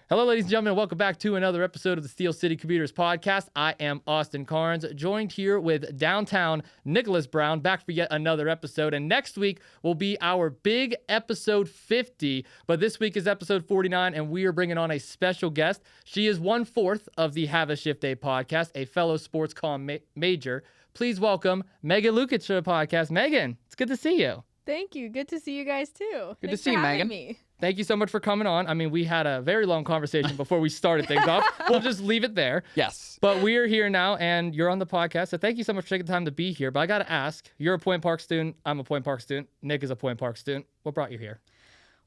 Hello, ladies and gentlemen. Welcome back to another episode of the Steel City Commuters podcast. I am Austin Carnes, joined here with downtown Nicholas Brown, back for yet another episode. And next week will be our big episode 50. But this week is episode 49, and we are bringing on a special guest. She is 1/4 of the Have a Shift Day podcast, a fellow sports comm major. Please welcome Megan Lukitsch to the podcast. Megan, it's good to see you. Thank you. Good to see you guys too. Good to see you, Megan. Me. Thank you so much for coming on. I mean, we had a very long conversation before we started things off. We'll just leave it there. Yes. But we are here now, and you're on the podcast, so thank you so much for taking the time to be here. But I got to ask, you're a Point Park student. I'm a Point Park student. Nick is a Point Park student. What brought you here?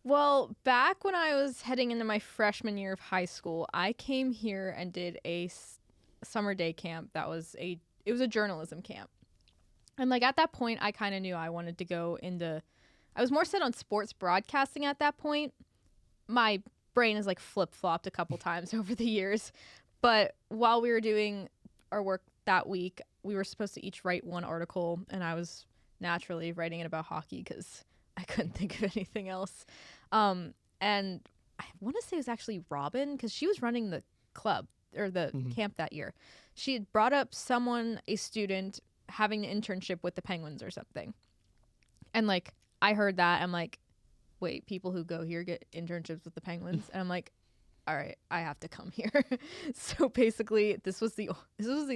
Well, back when I was heading into my freshman year of high school, I came here and did a summer day camp. It was a journalism camp. And like at that point, I kind of knew I wanted to go into... I was more set on sports broadcasting at that point. My brain has like flip-flopped a couple times over the years. But while we were doing our work that week, we were supposed to each write one article, and I was naturally writing it about hockey because I couldn't think of anything else. And I want to say it was actually Robin, because she was running the club or the camp that year. She had brought up a student, having an internship with the Penguins or something. And like, I heard that. I'm like, wait, people who go here get internships with the Penguins? And I'm like, all right, I have to come here. So basically, this was the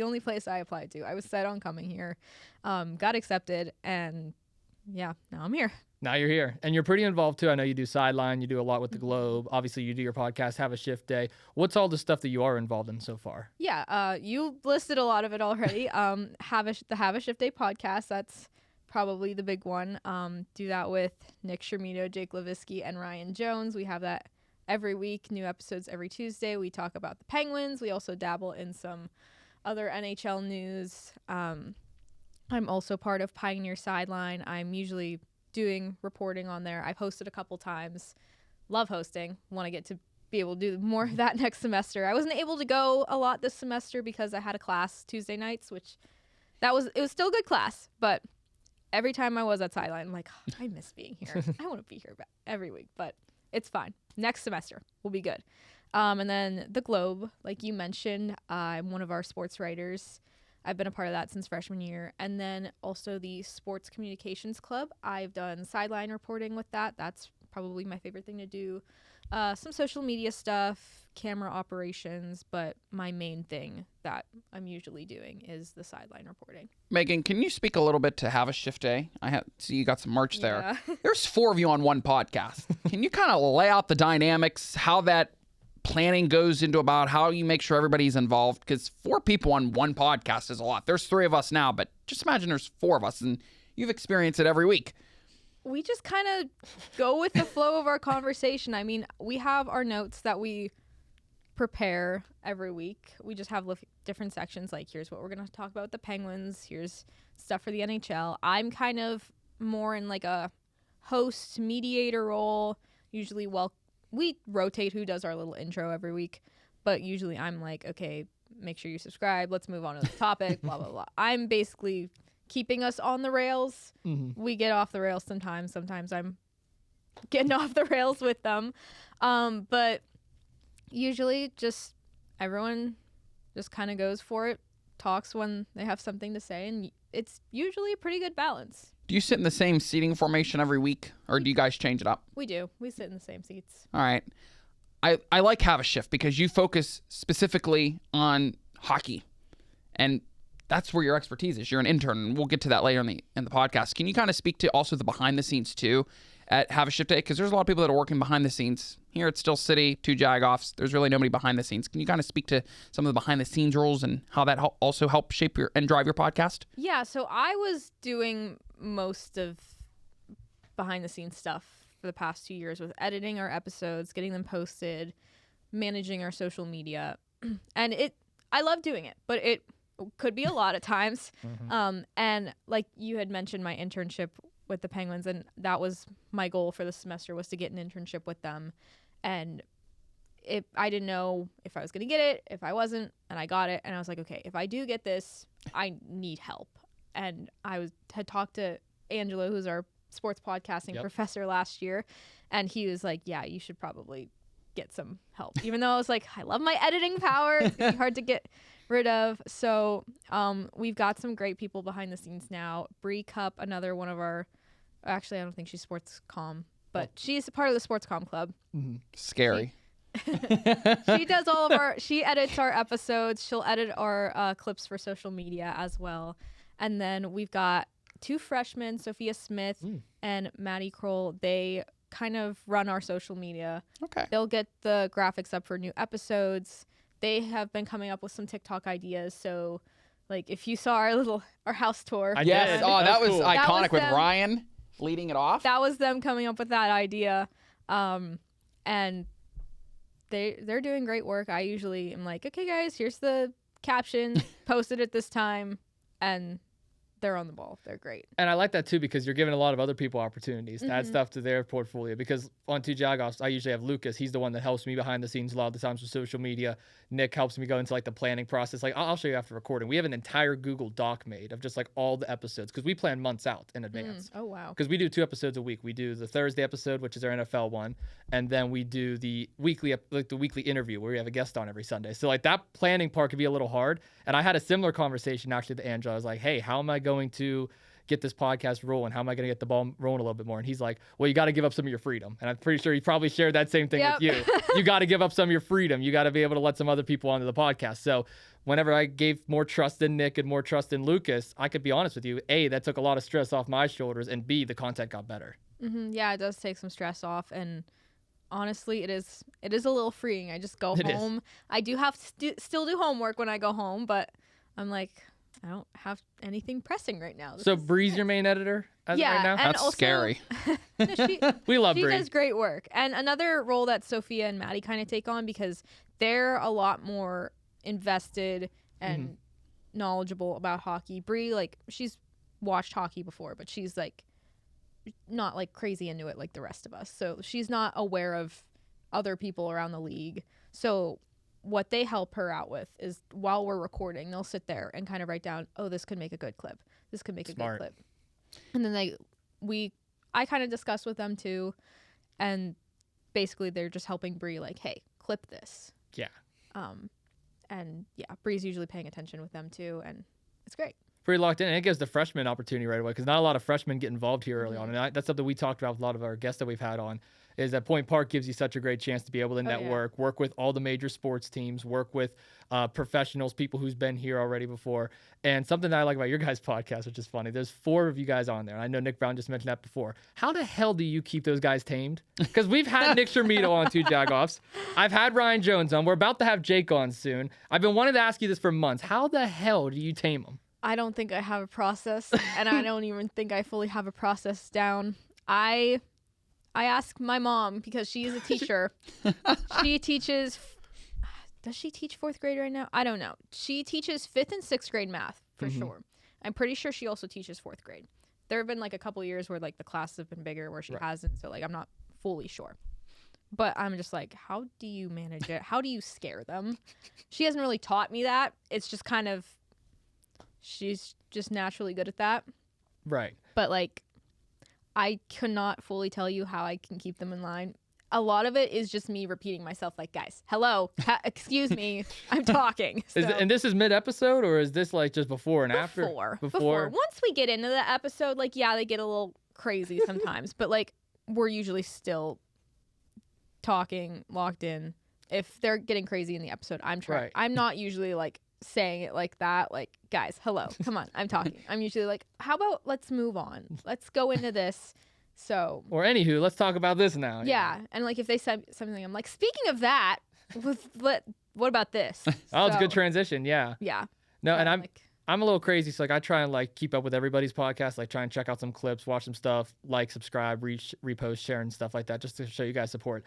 only place I applied to. I was set on coming here, got accepted, and yeah, now I'm here. Now you're here. And you're pretty involved too. I know you do sideline, you do a lot with the Globe. Obviously, you do your podcast, Have a Shift Day. What's all the stuff that you are involved in so far? Yeah, you listed a lot of it already. The Have a Shift Day podcast, that's probably the big one. Do that with Nick Shermito, Jake Leviski, and Ryan Jones. We have that every week, new episodes every Tuesday. We talk about the Penguins. We also dabble in some other NHL news. I'm also part of Pioneer Sideline. I'm usually doing reporting on there. I've hosted a couple times. Love hosting. Want to get to be able to do more of that next semester. I wasn't able to go a lot this semester because I had a class Tuesday nights, it was still a good class, but every time I was at sideline, I'm like, oh, I miss being here. I want to be here every week, but it's fine. Next semester will be good. And then the Globe, like you mentioned, I'm one of our sports writers. I've been a part of that since freshman year. And then also the Sports Communications Club. I've done sideline reporting with that. That's probably my favorite thing to do. Some social media stuff, camera operations, but my main thing that I'm usually doing is the sideline reporting. Megan, can you speak a little bit to Have a Shift Day? I see you got some merch there. There's 4 of you on one podcast. Can you kind of lay out the dynamics, how that planning goes into about how you make sure everybody's involved? Because 4 people on one podcast is a lot. There's 3 of us now, but just imagine there's 4 of us, and you've experienced it every week. We just kind of go with the flow of our conversation. I mean, we have our notes that we prepare every week. We just have different sections, like here's what we're going to talk about with the Penguins, here's stuff for the NHL. I'm kind of more in like a host mediator role. Usually, we rotate who does our little intro every week, but usually I'm like, okay, make sure you subscribe. Let's move on to the topic, blah, blah, blah. I'm basically keeping us on the rails. We get off the rails sometimes. Sometimes I'm getting off the rails with them. But usually just everyone just kind of goes for it, talks when they have something to say, and it's usually a pretty good balance. Do you sit in the same seating formation every week, or do you guys change it up? We do. We sit in the same seats. All right. I like Have a Shift because you focus specifically on hockey, and that's where your expertise is. You're an intern, and we'll get to that later in the podcast. Can you kind of speak to also the behind the scenes too at Have a Shift Day? Because there's a lot of people that are working behind the scenes. Here at Steel City, 2 Jagoffs, there's really nobody behind the scenes. Can you kind of speak to some of the behind the scenes roles and how that also helps shape and drive your podcast? Yeah, so I was doing most of behind the scenes stuff for the past 2 years with editing our episodes, getting them posted, managing our social media. And I love doing it, but it could be a lot at times. And like you had mentioned, my internship with the Penguins, and that was my goal for the semester, was to get an internship with them. And I didn't know if I was going to get it, if I wasn't, and I got it. And I was like, okay, if I do get this, I need help. And I had talked to Angelo, who's our sports podcasting professor last year, and he was like, yeah, you should probably get some help. Even though I was like, I love my editing power. It's gonna be hard to get rid of. So we've got some great people behind the scenes now. Bree Cup, another one of our, actually I don't think she's sports comm, but she's a part of the sports comm club. Scary. She does all of she edits our episodes. She'll edit our clips for social media as well. And then we've got 2 freshmen, Sophia Smith and Maddie Kroll. They kind of run our social media. Okay. They'll get the graphics up for new episodes. They have been coming up with some TikTok ideas. So, like, if you saw our house tour. Yes. Oh, that was cool. iconic That was with them. Ryan leading it off. That was them coming up with that idea. And they're doing great work. I usually am like, okay, guys, here's the caption. Post it at this time. And they're on the ball. They're great. And I like that too because you're giving a lot of other people opportunities to add stuff to their portfolio. Because on Two Jagoffs, I usually have Lucas. He's the one that helps me behind the scenes a lot of the times with social media. Nick helps me go into like the planning process. Like I'll show you after recording. We have an entire Google Doc made of just like all the episodes because we plan months out in advance. Oh, wow. Because we do 2 episodes a week. We do the Thursday episode, which is our NFL one, and then we do the weekly interview where we have a guest on every Sunday. So like that planning part could be a little hard. And I had a similar conversation actually to Angela. I was like, hey, how am I going to get this podcast rolling? How am I going to get the ball rolling a little bit more? And he's like, well, you got to give up some of your freedom. And I'm pretty sure he probably shared that same thing with you. You got to give up some of your freedom. You got to be able to let some other people onto the podcast. So whenever I gave more trust in Nick and more trust in Lucas, I could be honest with you. A, that took a lot of stress off my shoulders. And B, the content got better. Yeah, it does take some stress off. And honestly, it is a little freeing. I just go home. I do have to still do homework when I go home, but I'm like, I don't have anything pressing right now. So Bree's your main editor as of right now? and That's also, scary. We love she Bree. does great work. And another role that Sophia and Maddie kind of take on because they're a lot more invested and knowledgeable about hockey. Bree, like, she's watched hockey before, but she's like not like crazy into it like the rest of us. So she's not aware of other people around the league. So what they help her out with is while we're recording, they'll sit there and kind of write down, oh, this could make a good clip. This could make Smart. a good clip. And then I kind of discuss with them too. And basically they're just helping Bree like, hey, clip this. Yeah. And yeah, Bree's usually paying attention with them too. And it's great. Pretty locked in, and it gives the freshman opportunity right away because not a lot of freshmen get involved here early on, and that's something we talked about with a lot of our guests that we've had on. Is that Point Park gives you such a great chance to be able to network, work with all the major sports teams, work with professionals, people who's been here already before. And something that I like about your guys' podcast, which is funny, there's 4 of you guys on there. And I know Nick Brown just mentioned that before. How the hell do you keep those guys tamed? Because we've had Nick Shermito on Two Jagoffs. I've had Ryan Jones on. We're about to have Jake on soon. I've been wanting to ask you this for months. How the hell do you tame them? I don't think I have a process, and I don't even think I fully have a process down. I ask my mom because she is a teacher. She teaches. Does she teach 4th grade right now? I don't know. She teaches 5th and 6th grade math for sure. I'm pretty sure she also teaches 4th grade. There have been like a couple of years where like the classes have been bigger where she hasn't. So like I'm not fully sure. But I'm just like, how do you manage it? How do you scare them? She hasn't really taught me that. It's just kind of. She's just naturally good at that. Right. But like, I cannot fully tell you how I can keep them in line. A lot of it is just me repeating myself like, guys, hello, excuse me, I'm talking. So, And this is mid-episode, or is this like just before and after? Before. Once we get into the episode, like, yeah, they get a little crazy sometimes. But like, we're usually still talking, locked in. If they're getting crazy in the episode, I'm trying. Right. I'm not usually like saying it like that, like, guys, hello, come on, I'm talking. I'm usually like, how about let's move on, let's go into this. So or anywho, let's talk about this now. Yeah. And like if they said something, I'm like, speaking of that, what about this? Oh, it's a good transition. Yeah. No, and I'm a little crazy, so like I try and like keep up with everybody's podcast, like try and check out some clips, watch some stuff, like, subscribe, repost, share, and stuff like that, just to show you guys support.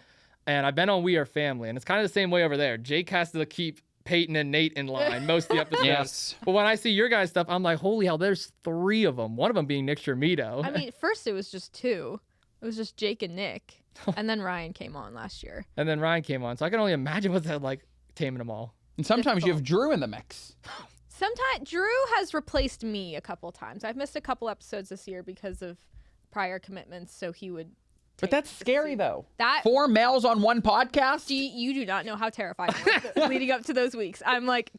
And I've been on We Are Family, and it's kind of the same way over there. Jake has to keep Peyton and Nate in line most of the episodes. Yes. But when I see your guys' stuff, I'm like, holy hell, there's 3 of them. One of them being Nick Shermito. I mean, first it was just 2. It was just Jake and Nick. And then Ryan came on last year. And then Ryan came on. So I can only imagine what's that like, taming them all. And sometimes you have Drew in the mix. Sometimes Drew has replaced me a couple times. I've missed a couple episodes this year because of prior commitments, so he would But that's scary, though. That 4 males on one podcast? you do not know how terrified I was leading up to those weeks. I'm like,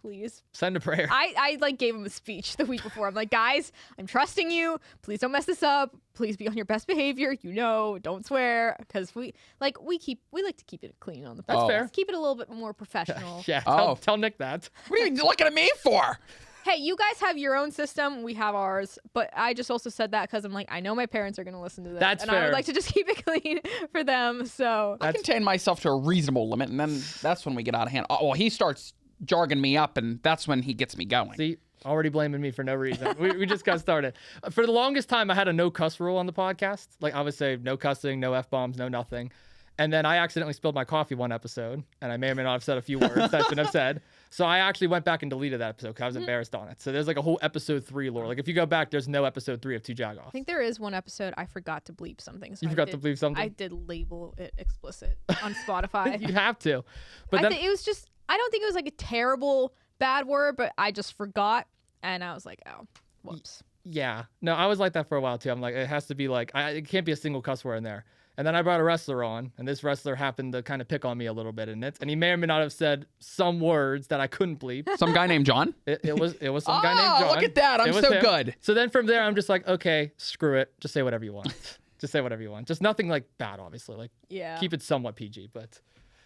please. Send a prayer. I like gave him a speech the week before. I'm like, guys, I'm trusting you. Please don't mess this up. Please be on your best behavior. Don't swear, because we like to keep it clean on the podcast. That's fair. Keep it a little bit more professional. Yeah. Tell Nick that. What are you looking at me for? Hey, you guys have your own system. We have ours. But I just also said that because I'm like, I know my parents are going to listen to this. That's and fair. I would like to just keep it clean for them. So I contain myself to a reasonable limit, and then that's when we get out of hand. Oh, well, he starts jargon me up, and that's when he gets me going. See, already blaming me for no reason. We just got started. For the longest time, I had a no cuss rule on the podcast. Like I would say no cussing, no F-bombs, no nothing. And then I accidentally spilled my coffee one episode, and I may or may not have said a few words that I shouldn't have said. So I actually went back and deleted that episode because I was embarrassed on it. So there's like a whole episode 3 lore. Like if you go back, there's no episode 3 of 2 Jagoffs. I think there is one episode I forgot to bleep something. So You forgot to bleep something? I did label it explicit on Spotify. You have to. But then, it was just, I don't think it was like a terrible bad word, but I just forgot. And I was like, oh, whoops. yeah. No, I was like that for a while too. I'm like, it has to be like, it can't be a single cuss word in there. And then I brought a wrestler on, and this wrestler happened to kind of pick on me a little bit in it. And he may or may not have said some words that I couldn't bleep. Some guy named John? It was some guy named John. Look at that. I'm It was so him. good. So then from there, I'm just like, okay, screw it. Just say whatever you want. Just say whatever you want. Just nothing like bad, obviously. Like Yeah. keep it somewhat PG. But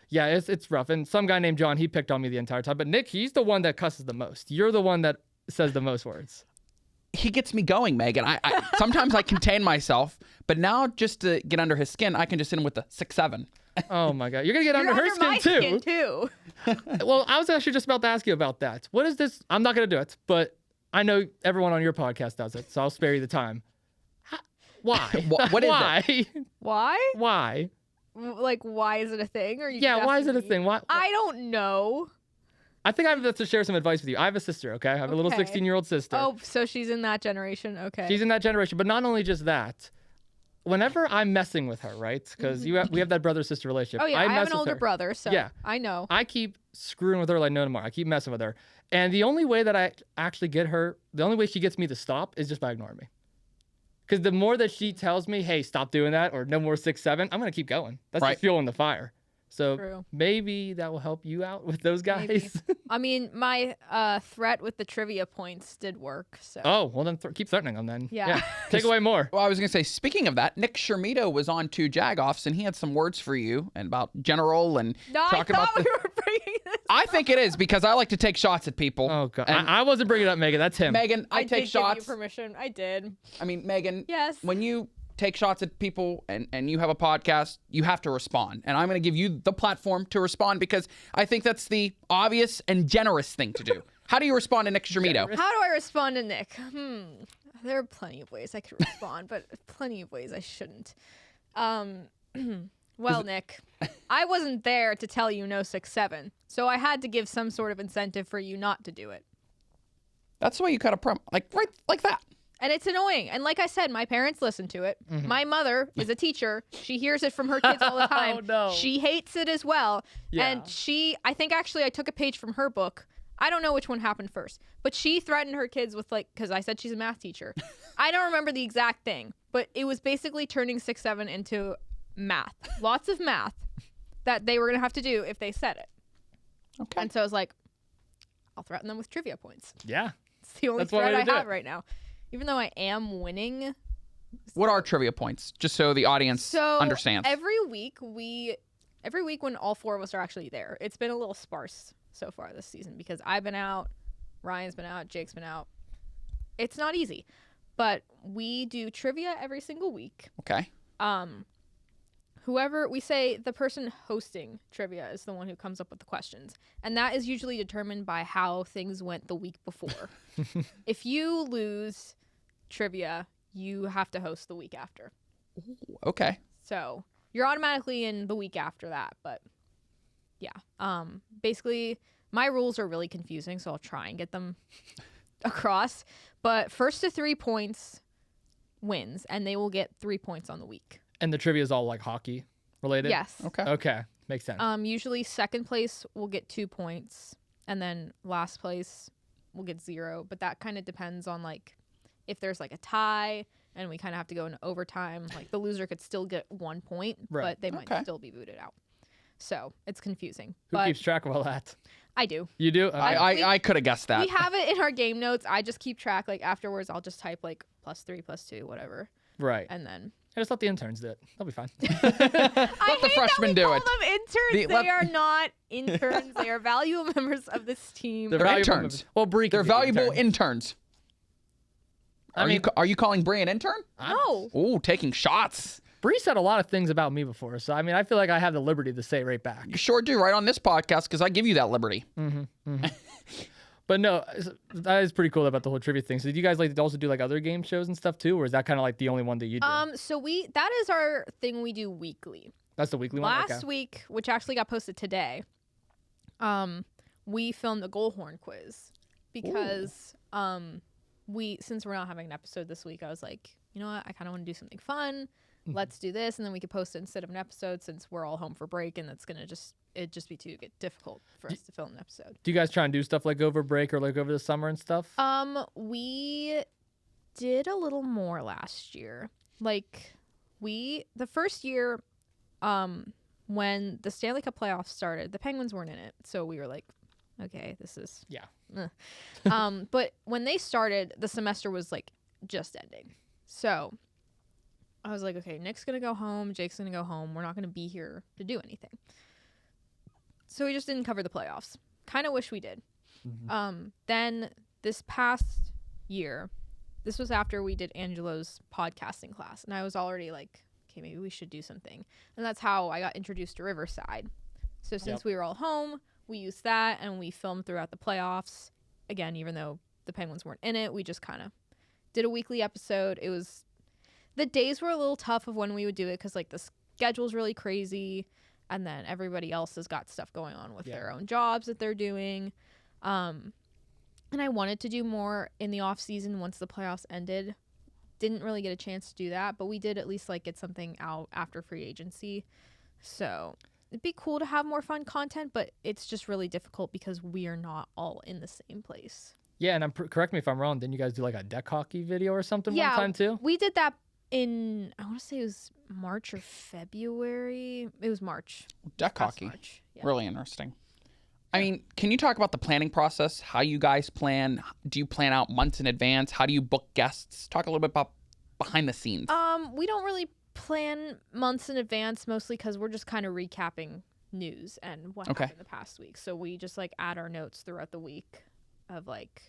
yeah, it's rough. And some guy named John, he picked on me the entire time. But Nick, he's the one that cusses the most. You're the one that says the most words. He gets me going, Megan. I sometimes I contain myself, but now just to get under his skin, I can just hit him with the 6-7. Oh my God. You're going to get You're under her my skin too. skin too. Well, I was actually just about to ask you about that. What is this? I'm not going to do it, but I know everyone on your podcast does it, so I'll spare you the time. Why? What is Why? it? Why? Why? Like, why is it a thing? Or you Yeah, why is it a asking me? thing? Why? I don't know. I think I have to share some advice with you. I have a sister, okay? I have a little Okay. 16-year-old sister. Oh, so she's in that generation. Okay. She's in that generation, but not only just that. Whenever I'm messing with her, right? Because we have that brother-sister relationship. oh, yeah. I mess have an with older her. brother, so Yeah. I know. I keep screwing with her like no tomorrow. I keep messing with her. And the only way that I actually get her, the only way she gets me to stop is just by ignoring me. Because the more that she tells me, hey, stop doing that, or no more 6-7, I'm going to keep going. That's Right. just fueling the fire. So True. maybe that will help you out with those guys. Maybe. I mean, my threat with the trivia points did work. So. Oh, well then keep threatening them then. Yeah. Take away more. Well, I was going to say, speaking of that, Nick Shermito was on 2 Jagoffs, and he had some words for you and about general and No, I talking about thought we were bringing this. I think it is because I like to take shots at people. Oh, God. And I wasn't bringing it up, Megan. That's him. Megan, I did take give shots. you permission. I did. I mean, Megan, Yes. when you take shots at people and you have a podcast, you have to respond. And I'm going to give you the platform to respond because I think that's the obvious and generous thing to do. How do you respond to Nick Shermito? How do I respond to Nick? There are plenty of ways I could respond, but plenty of ways I shouldn't. Well, Nick, I wasn't there to tell you no 6-7, so I had to give some sort of incentive for you not to do it. That's the way you cut a promo. Like, right like that. And it's annoying. And like I said, my parents listen to it. Mm-hmm. My mother is a teacher. She hears it from her kids all the time. Oh, no. She hates it as well. Yeah. And I think actually I took a page from her book. I don't know which one happened first, but she threatened her kids with because I said she's a math teacher. I don't remember the exact thing, but it was basically turning 6-7 into math. Lots of math that they were going to have to do if they said it. Okay. And so I was like, I'll threaten them with trivia points. Yeah. It's the only That's one way threat to I do have it. right now. Even though I am winning. What are trivia points? Just so the audience So understands. every week when all 4 of us are actually there, it's been a little sparse so far this season because I've been out, Ryan's been out, Jake's been out. It's not easy, but we do trivia every single week. Okay. Whoever we say the person hosting trivia is the one who comes up with the questions, and that is usually determined by how things went the week before. If you lose trivia, you have to host the week after. Okay. So you're automatically in the week after that, but yeah. Basically, my rules are really confusing, so I'll try and get them across. But first to 3 points wins, and they will get 3 points on the week. And the trivia is all like hockey related? Yes. Okay. Okay. Makes sense. Usually second place will get 2 points, and then last place will get 0. But that kind of depends on like if there's like a tie and we kind of have to go into overtime. Like the loser could still get 1 point, Right. but they might Okay. still be booted out. So it's confusing. Who but keeps track of all that? I do. You do? Okay. I could have guessed that. We have it in our game notes. I just keep track. Like afterwards, I'll just type like +3, +2, whatever, Right. and then I just let the interns do it. They'll be fine. I the hate freshmen that we do call it. them interns. The- They let- are not interns. They are valuable members of this team. They're valuable interns. members. Well, Bree They're could be an valuable intern. interns. I mean, Are you calling Brie an intern? No. Ooh, taking shots. Bree said a lot of things about me before, so I mean, I feel like I have the liberty to say it right back. You sure do, right on this podcast, because I give you that liberty. But no, that is pretty cool about the whole trivia thing. So, do you guys like to also do like other game shows and stuff too, or is that kind of like the only one that you do? So that is our thing we do weekly. That's the weekly one. Last Okay. week, which actually got posted today, we filmed the goal horn quiz because since we're not having an episode this week, I was like, you know what, I kind of want to do something fun. Let's do this, and then we could post it instead of an episode since we're all home for break, and that's gonna just be too difficult for us to film an episode. Do you guys try and do stuff like over break or like over the summer and stuff? We did a little more last year. Like the first year, when the Stanley Cup playoffs started, the Penguins weren't in it, so we were like, okay, this is Yeah. But when they started, the semester was like just ending, so I was like, okay, Nick's gonna go home, Jake's gonna go home. We're not gonna be here to do anything. So we just didn't cover the playoffs. Kind of wish we did. Then this past year, this was after we did Angelo's podcasting class, and I was already like, okay, maybe we should do something. And that's how I got introduced to Riverside. So since we were all home, we used that, and we filmed throughout the playoffs. Again, even though the Penguins weren't in it, we just kind of did a weekly episode. The days were a little tough of when we would do it because like the schedule's really crazy, and then everybody else has got stuff going on with their own jobs that they're doing. And I wanted to do more in the off season once the playoffs ended. Didn't really get a chance to do that, but we did at least like get something out after free agency. So it'd be cool to have more fun content, but it's just really difficult because we are not all in the same place. Yeah, and correct me if I'm wrong. Didn't you guys do like a deck hockey video or something one time too? We did that in, I want to say it was March or February. It was March. Deck Past hockey. March. Yeah. Really interesting. I mean, can you talk about the planning process? How you guys plan? Do you plan out months in advance? How do you book guests? Talk a little bit about behind the scenes. We don't really plan months in advance, mostly because we're just kind of recapping news and what happened the past week. So we just like add our notes throughout the week of like,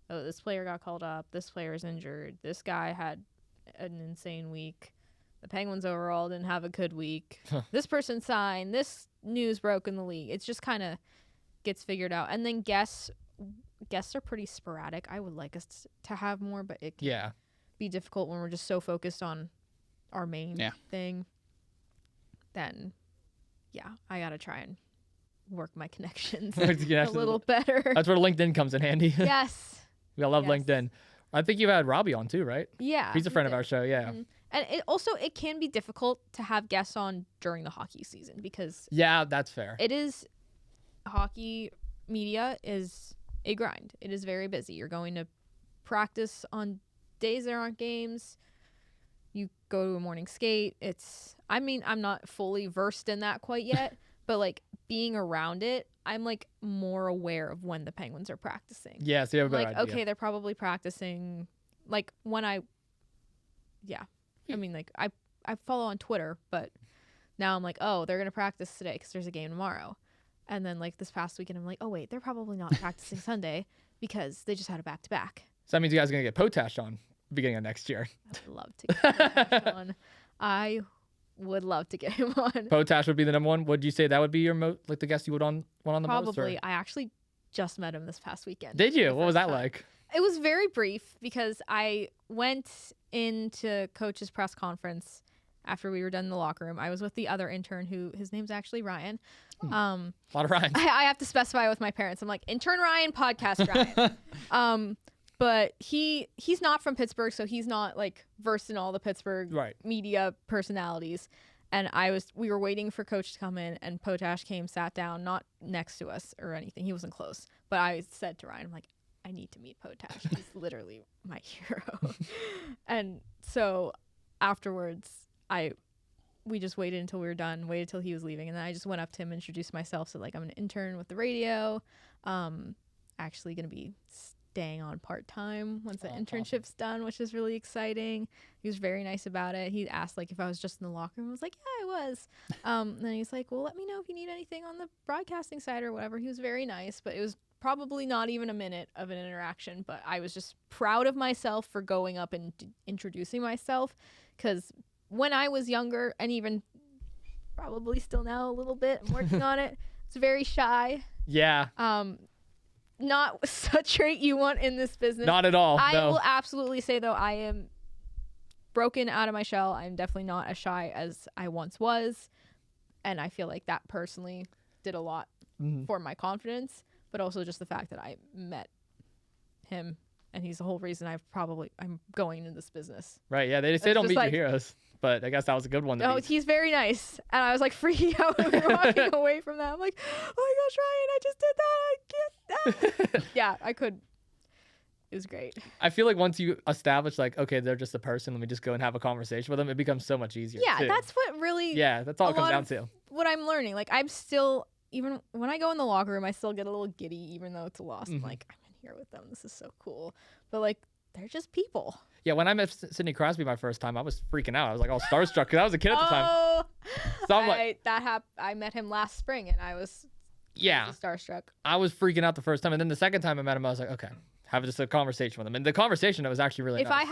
oh, this player got called up, this player is injured, this guy had an insane week, the Penguins overall didn't have a good week, this person signed, this news broke in the league. It's just kind of gets figured out. And then guests are pretty sporadic. I would like us to have more, but it can be difficult when we're just so focused on our main thing. Then I gotta try and work my connections a little better. That's where LinkedIn comes in handy. Yes. We all love LinkedIn. I think you had Robbie on too, right? Yeah. He's a friend of our show. Yeah. And it can be difficult to have guests on during the hockey season because that's fair. it is, hockey media is a grind. It is very busy. You're going to practice on days there aren't games. You go to a morning skate. I'm not fully versed in that quite yet, but like being around it, I'm like more aware of when the Penguins are practicing. Yeah, so you have a good Like, idea. okay, they're probably practicing like when I mean, like I follow on Twitter, but now I'm like, oh, they're going to practice today because there's a game tomorrow. And then like this past weekend, I'm like, oh wait, they're probably not practicing Sunday because they just had a back-to-back. So that means you guys are going to get Potash on beginning of next year. I would love to get him on. I would love to get him on. Potash would be the number one. Would you say that would be your like the guest you would want on the most? Probably. I actually just met him this past weekend. Did you? The What was first that time. like? It was very brief because I went into Coach's press conference after we were done in the locker room. I was with the other intern who his name's actually Ryan. A lot of Ryans. I have to specify with my parents. I'm like, intern Ryan, podcast Ryan. But he's not from Pittsburgh, so he's not like versed in all the Pittsburgh media personalities. And we were waiting for Coach to come in, and Potash came, sat down, not next to us or anything. He wasn't close. But I said to Ryan, I'm like, I need to meet Potash. He's literally my hero. And so afterwards, we just waited until we were done, waited till he was leaving, and then I just went up to him and introduced myself. So like, I'm an intern with the radio. Actually going to be staying on part-time once the internship's done, which is really exciting. He was very nice about it. He asked like if I was just in the locker room. I was like, yeah, I was. Then he's like, well, let me know if you need anything on the broadcasting side or whatever. He was very nice, but it was probably not even a minute of an interaction, but I was just proud of myself for going up and introducing myself, because when I was younger, and even probably still now a little bit, I'm working on it, it's very shy. Yeah. Not a trait you want in this business. Not at all. I No. will absolutely say, though, I am broken out of my shell. I'm definitely not as shy as I once was, and I feel like that personally did a lot for my confidence, but also just the fact that I met him, and he's the whole reason I'm going into this business. Right. Yeah. They say don't just meet like- your heroes, but I guess that was a good one. To No, meet. he's very nice, and I was like freaking out when we were walking away from that. I'm like, oh my gosh, Ryan, I just did that. I can't. Yeah, I could. It was great. I feel like once you establish like, okay, they're just a person, let me just go and have a conversation with them, it becomes so much easier. Yeah, too. that's what really. Yeah, that's all a it comes lot down of to. What I'm learning, like I'm still, even when I go in the locker room, I still get a little giddy, even though it's a loss. I'm like, I'm in here with them. This is so cool. But like, they're just people. Yeah, when I met Sidney Crosby my first time, I was freaking out. I was like all starstruck because I was a kid at the time. Oh, So I'm like, I met him last spring, and I was yeah, starstruck. I was freaking out the first time, and then the second time I met him, I was like, okay, have just a conversation with him, and the conversation was actually really If nice.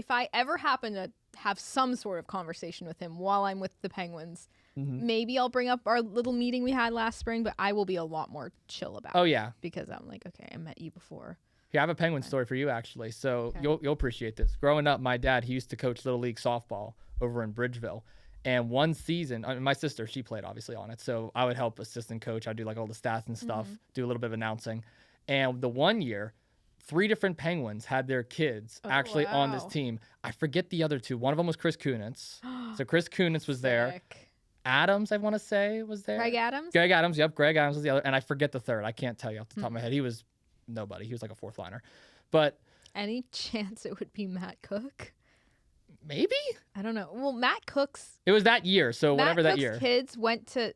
I ever happen to have some sort of conversation with him while I'm with the Penguins, maybe I'll bring up our little meeting we had last spring, but I will be a lot more chill about Oh it, yeah, because I'm like, okay, I met you before. here I have a Penguin story for you actually. So Okay. you'll appreciate this. Growing up, my dad he used to coach little league softball over in Bridgeville. And one season, my sister, she played obviously on it. So I would help assistant coach. I'd do like all the stats and stuff, do a little bit of announcing. And the one year, 3 different Penguins had their kids actually on this wow. team. I forget the other 2. One of them was Chris Kunitz. So Chris Kunitz was there. Sick. Adams, I want to say, was there. Greg Adams? Greg Adams, yep. Greg Adams was the other. And I forget the third. I can't tell you off the top of my head. He was nobody. He was like a 4th liner. But Any chance it would be Matt Cook? maybe? I don't know. Well, Matt Cook's It was that year. So whatever Matt that Cook's year. kids went to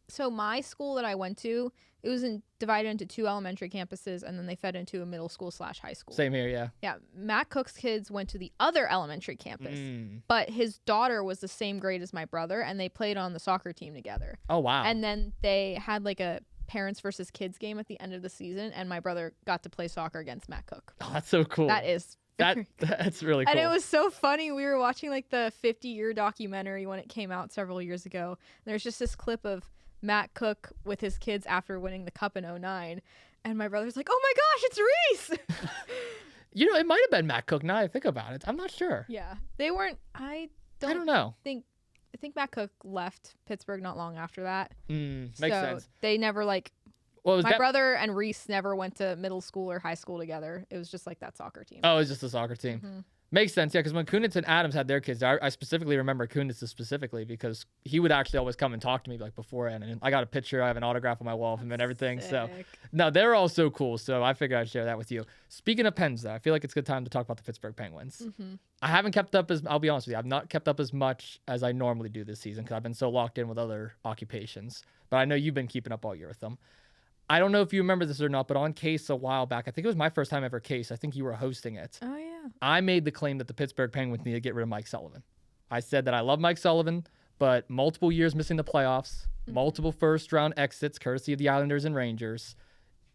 so my school that I went to, it was divided into 2 elementary campuses, and then they fed into a middle school / high school. Same here, yeah. Yeah, Matt Cook's kids went to the other elementary campus, Mm. but his daughter was the same grade as my brother, and they played on the soccer team together. Oh, wow. And then they had like a parents versus kids game at the end of the season, and my brother got to play soccer against Matt Cook. Oh, that's so cool. That is That's really cool. And it was so funny. We were watching like the 50-year documentary when it came out several years ago. There's just this clip of Matt Cook with his kids after winning the cup in 2009. And my brother's like, oh my gosh, it's Reese. You know, it might have been Matt Cook now I think about it. I'm not sure. Yeah. They weren't, I don't know. think Matt Cook left Pittsburgh not long after that. Makes So sense. they never Well, it was my brother and Reese never went to middle school or high school together. It was just like that soccer team. Oh, it was just a soccer team. Mm-hmm. Makes sense, yeah, because when Kunitz and Adams had their kids, I specifically remember Kunitz specifically because he would actually always come and talk to me like beforehand. And I got a picture, I have an autograph on my wall of him and everything. So, Sick. no, they're all so cool. So I figured I'd share that with you. Speaking of Pens, though, I feel like it's a good time to talk about the Pittsburgh Penguins. I haven't kept up I'll be honest with you, I've not kept up as much as I normally do this season because I've been so locked in with other occupations. But I know you've been keeping up all year with them. I don't know if you remember this or not, but on Case a while back, I think it was my first time ever Case. I think you were hosting it. Oh, yeah. I made the claim that the Pittsburgh Penguins need to get rid of Mike Sullivan. I said that I love Mike Sullivan, but multiple years missing the playoffs, multiple first-round exits, courtesy of the Islanders and Rangers.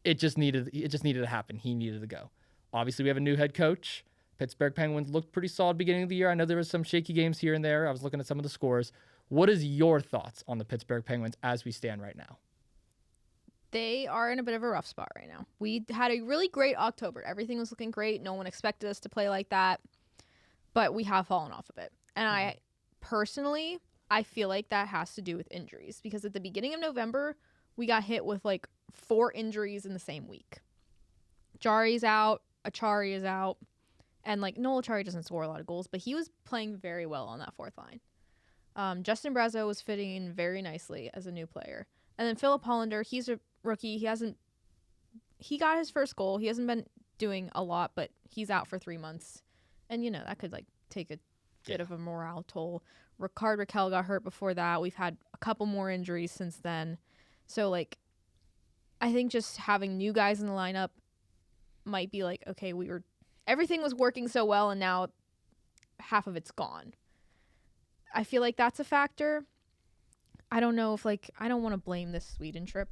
It just needed to happen. He needed to go. Obviously, we have a new head coach. Pittsburgh Penguins looked pretty solid beginning of the year. I know there was some shaky games here and there. I was looking at some of the scores. What is your thoughts on the Pittsburgh Penguins as we stand right now? They are in a bit of a rough spot right now. We had a really great October. Everything was looking great. No one expected us to play like that. But we have fallen off a bit. And I personally, I feel like that has to do with injuries. Because at the beginning of November, we got hit with like 4 injuries in the same week. Jari's out. Achari is out. And like Noel Achari doesn't score a lot of goals, but he was playing very well on that 4th line. Justin Brazeau was fitting in very nicely as a new player. And then Philip Hollander, he's a rookie. He hasn't he got his first goal. He hasn't been doing a lot, but he's out for 3 months. And, that could, take a bit of a morale toll. Ricard Raquel got hurt before that. We've had a couple more injuries since then. So, I think just having new guys in the lineup might be okay, everything was working so well, and now half of it's gone. I feel like that's a factor. I don't know if I don't want to blame this Sweden trip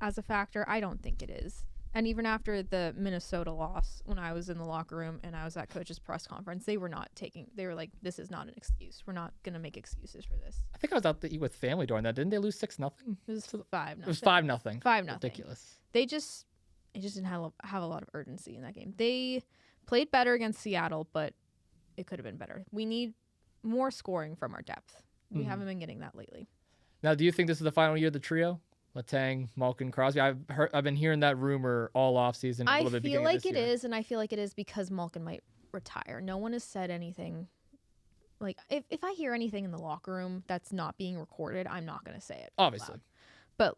as a factor. I don't think it is. And even after the Minnesota loss, when I was in the locker room and I was at coach's press conference, they were like, this is not an excuse. We're not going to make excuses for this. I think I was out to eat with family during that. Didn't they lose 6-0? It was 5-0. It was 5-0. 5-0. Ridiculous. They just didn't have a lot of urgency in that game. They played better against Seattle, but it could have been better. We need more scoring from our depth. We haven't been getting that lately. Now, do you think this is the final year of the trio? Letang, Malkin, Crosby. I've been hearing that rumor all offseason. I feel like it is, and I feel like it is because Malkin might retire. No one has said anything. If I hear anything in the locker room that's not being recorded, I'm not going to say it. Obviously. But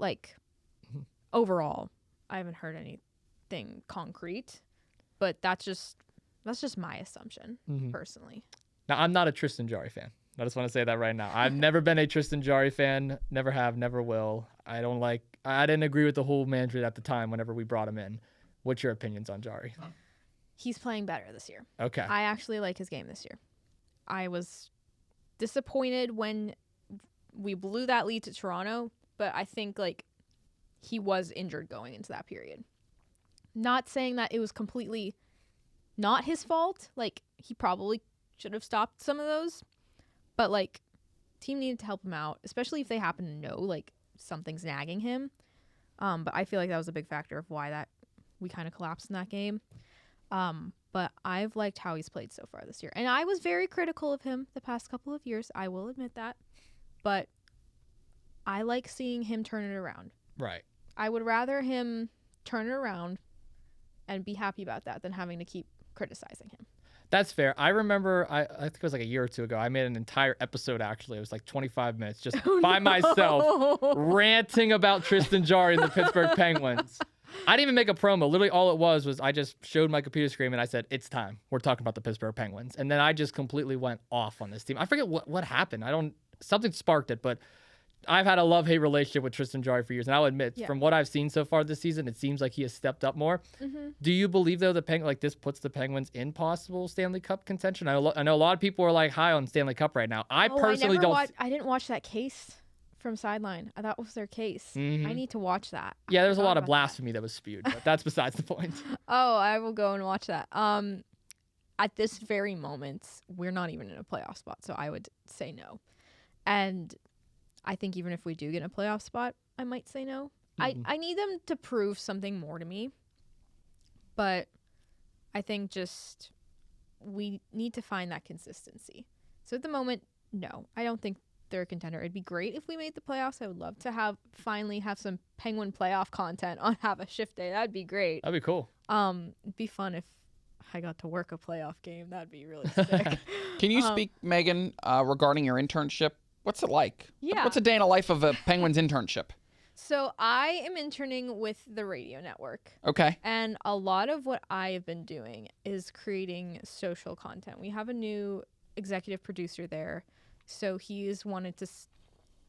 overall, I haven't heard anything concrete. But that's just my assumption, personally. Now, I'm not a Tristan Jarry fan. I just want to say that right now. I've never been a Tristan Jarry fan. Never have, never will. I didn't agree with the whole management at the time whenever we brought him in. What's your opinions on Jarry? He's playing better this year. Okay. I actually like his game this year. I was disappointed when we blew that lead to Toronto, but I think he was injured going into that period. Not saying that it was completely not his fault. He probably should have stopped some of those. But, team needed to help him out, especially if they happen to know, something's nagging him. But I feel like that was a big factor of why we kind of collapsed in that game. But I've liked how he's played so far this year. And I was very critical of him the past couple of years. I will admit that. But I like seeing him turn it around. Right. I would rather him turn it around and be happy about that than having to keep criticizing him. That's fair. I remember, I think it was a year or two ago, I made an entire episode, actually. It was 25 minutes just by myself ranting about Tristan Jarry and the Pittsburgh Penguins. I didn't even make a promo. Literally all it was I just showed my computer screen and I said, it's time. We're talking about the Pittsburgh Penguins. And then I just completely went off on this team. I forget what happened. Something sparked it, but I've had a love-hate relationship with Tristan Jarry for years, and I'll admit, from what I've seen so far this season, it seems like he has stepped up more. Do you believe, though, this puts the Penguins in possible Stanley Cup contention? I know a lot of people are high on Stanley Cup right now. I personally don't. I didn't watch that case from Sideline. That was their case. I need to watch that. Yeah, there's a lot of blasphemy that was spewed, but that's besides the point. Oh, I will go and watch that. At this very moment, we're not even in a playoff spot, so I would say no. And I think even if we do get in a playoff spot, I might say no. I need them to prove something more to me. But I think just we need to find that consistency. So at the moment, no. I don't think they're a contender. It'd be great if we made the playoffs. I would love to finally have some Penguin playoff content on Have a Shift Day. That'd be great. That'd be cool. It'd be fun if I got to work a playoff game. That'd be really sick. Can you speak, Megan, regarding your internship? What's it like? Yeah. What's a day in a life of a Penguins internship? So I am interning with the radio network. Okay. And a lot of what I have been doing is creating social content. We have a new executive producer there. So he's wanted to,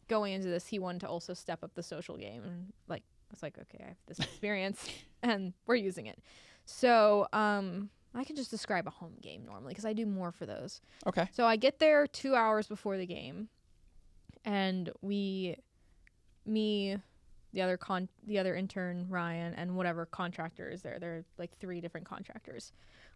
going into this, he wanted to also step up the social game. And I was like, okay, I have this experience and we're using it. So I can just describe a home game normally because I do more for those. Okay. So I get there 2 hours before the game. And me, the other intern, Ryan, and whatever contractor is there. There are 3 different contractors.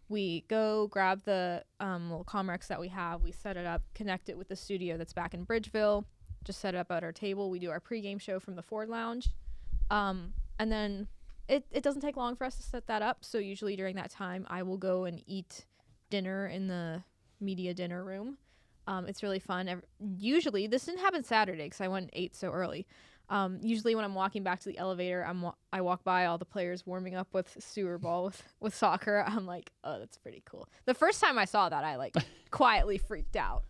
We go grab the little Comrex that we have. We set it up, connect it with the studio that's back in Bridgeville. Just set it up at our table. We do our pregame show from the Ford Lounge. And then it doesn't take long for us to set that up. So usually during that time, I will go and eat dinner in the media dinner room. It's really fun. Usually, this didn't happen Saturday because I went and ate so early. Usually when I'm walking back to the elevator, I walk by all the players warming up with sewer ball with soccer. I'm like, oh, that's pretty cool. The first time I saw that, I like quietly freaked out.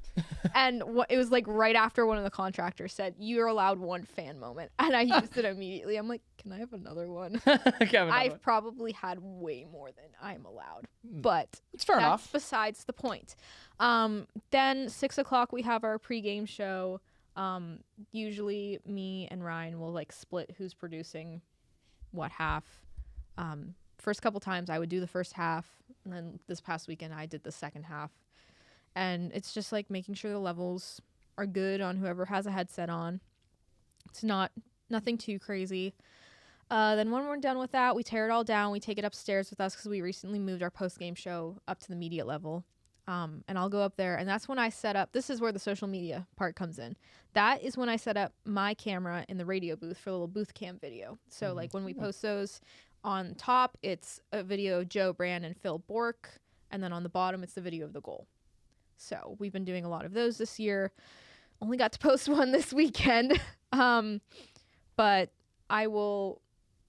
And it was like right after one of the contractors said, you're allowed one fan moment. And I used it immediately. I'm like, can I have another one? I've probably had way more than I'm allowed. But it's fair enough. Besides the point. Then 6 o'clock, we have our pregame show. Usually me and Ryan will like split who's producing what half. First couple times I would do the first half, and then this past weekend I did the second half. And it's just like making sure the levels are good on whoever has a headset on. It's nothing too crazy. Then when we're done with that, we tear it all down. We take it upstairs with us because we recently moved our post-game show up to the media level. And I'll go up there, and that's when I set up. This is where the social media part comes in. That is when I set up my camera in the radio booth for a little booth cam video. So like when we post those on top, it's a video of Joe Brand and Phil Bork, and then on the bottom, it's the video of the goal. So we've been doing a lot of those this year. Only got to post one this weekend. But I'll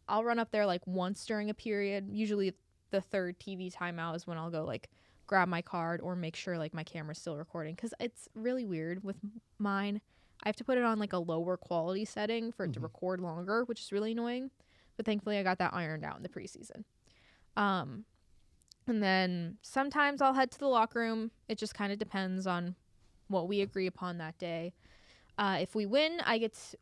run up there like once during a period. Usually the third TV timeout is when I'll go like grab my card or make sure like my camera's still recording, because it's really weird with mine. I have to put it on like a lower quality setting for it to record longer, which is really annoying. But thankfully I got that ironed out in the preseason. And then sometimes I'll head to the locker room. It just kind of depends on what we agree upon that day. If we win,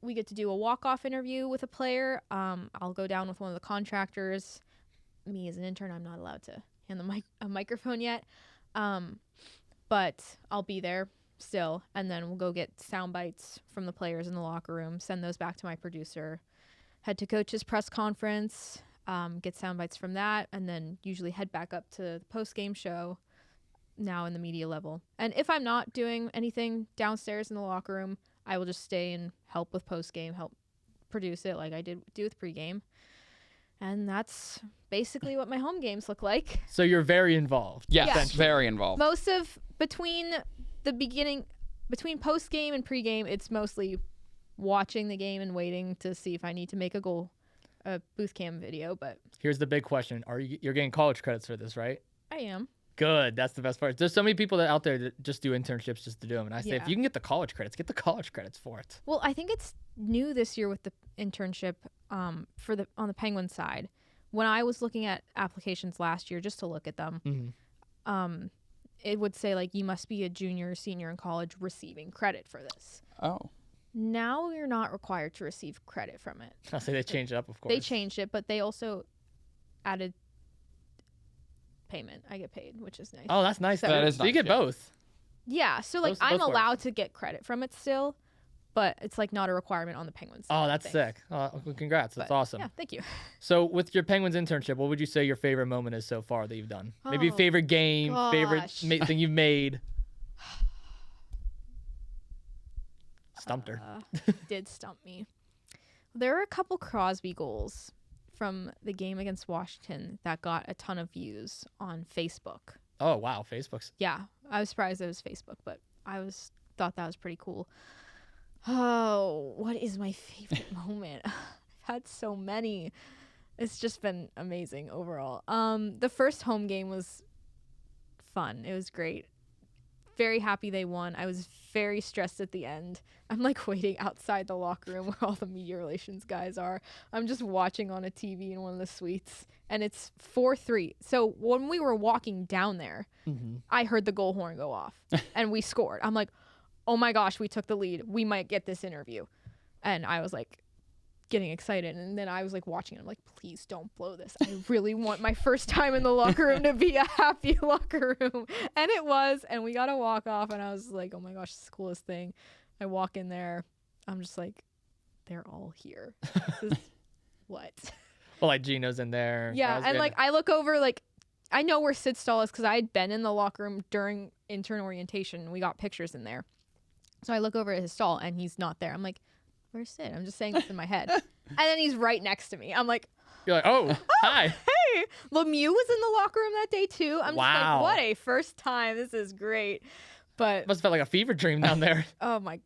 we get to do a walk-off interview with a player. I'll go down with one of the contractors. Me as an intern, I'm not allowed to hand a microphone yet. But I'll be there still. And then we'll go get sound bites from the players in the locker room, send those back to my producer, head to coach's press conference, get sound bites from that, and then usually head back up to the post-game show now in the media level. And if I'm not doing anything downstairs in the locker room, I will just stay and help with post-game, help produce it like I do with pregame. And that's basically what my home games look like. So you're very involved. Yes, very involved. Most of between post-game and pregame, it's mostly watching the game and waiting to see if I need to make a booth cam video. But here's the big question: you're getting college credits for this, right? I am. Good. That's the best part. There's so many people out there that just do internships just to do them, and I say if you can get the college credits, get the college credits for it. Well, I think it's new this year with the internship on the Penguin side. When I was looking at applications last year just to look at them, it would say like you must be a junior or senior in college receiving credit for this. Oh. Now you're not required to receive credit from it. I'll say they changed it up, of course. They changed it, but they also added payment. I get paid, which is nice. Oh, that's nice. That is so nice, you get both. Yeah, so like I'm allowed to get credit from it still, but it's like not a requirement on the Penguins. Oh, that's sick. Well, congrats. That's awesome. Yeah, thank you. So with your Penguins internship, what would you say your favorite moment is so far that you've done? Maybe favorite game, favorite thing you've made. Stumped her. Did stump me. There were a couple Crosby goals from the game against Washington that got a ton of views on Facebook. Oh, wow. Facebook's. Yeah. I was surprised it was Facebook, but thought that was pretty cool. Oh, what is my favorite moment? I've had so many. It's just been amazing overall. The first home game was fun. It was great. Very happy they won. I was very stressed at the end. I'm like waiting outside the locker room where all the media relations guys are. I'm just watching on a TV in one of the suites, and it's 4-3. So when we were walking down there, I heard the goal horn go off, and we scored. I'm like, oh my gosh, we took the lead. We might get this interview. And I was like getting excited. And then I was like watching it. I'm like, please don't blow this. I really want my first time in the locker room to be a happy locker room. And it was. And we got a walk off. And I was like, oh my gosh, this is the coolest thing. I walk in there. I'm just like, they're all here. This is what? Well, like Gino's in there. Yeah. And like I look over, like, I know where Sid's stall is because I had been in the locker room during intern orientation. We got pictures in there. So I look over at his stall and he's not there. I'm like, where's Sid? I'm just saying this in my head. And then he's right next to me. I'm like, you're like, oh, hi. Hey. Lemieux was in the locker room that day too. I'm just like, what a first time. This is great. But must have felt like a fever dream down there. Oh my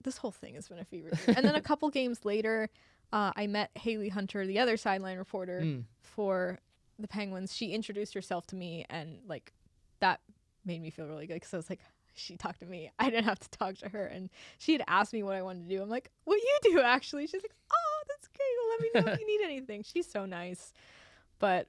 this whole thing has been a fever dream. And then a couple games later, I met Haley Hunter, the other sideline reporter for the Penguins. She introduced herself to me, and like that made me feel really good because I was like, she talked to me. I didn't have to talk to her. And she had asked me what I wanted to do. I'm like, what you do, actually? She's like, oh, that's great. Well, let me know if you need anything. She's so nice. But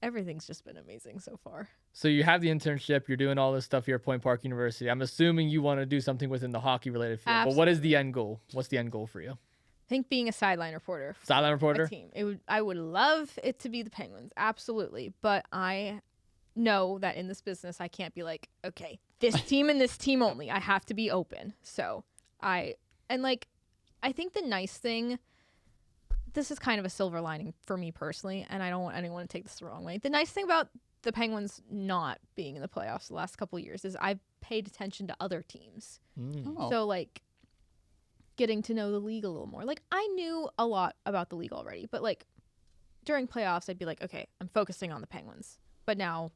everything's just been amazing so far. So you have the internship. You're doing all this stuff here at Point Park University. I'm assuming you want to do something within the hockey-related field. Absolutely. But what is the end goal? What's the end goal for you? I think being a sideline reporter. Sideline reporter? A team. I would love it to be the Penguins. Absolutely. But I know that in this business I can't be like, okay, this team and this team only. I have to be open. So I think the nice thing, this is kind of a silver lining for me personally, and I don't want anyone to take this the wrong way. The nice thing about the Penguins not being in the playoffs the last couple of years is I've paid attention to other teams. Oh. So like getting to know the league a little more. Like I knew a lot about the league already, but like during playoffs I'd be like, okay, I'm focusing on the Penguins. But now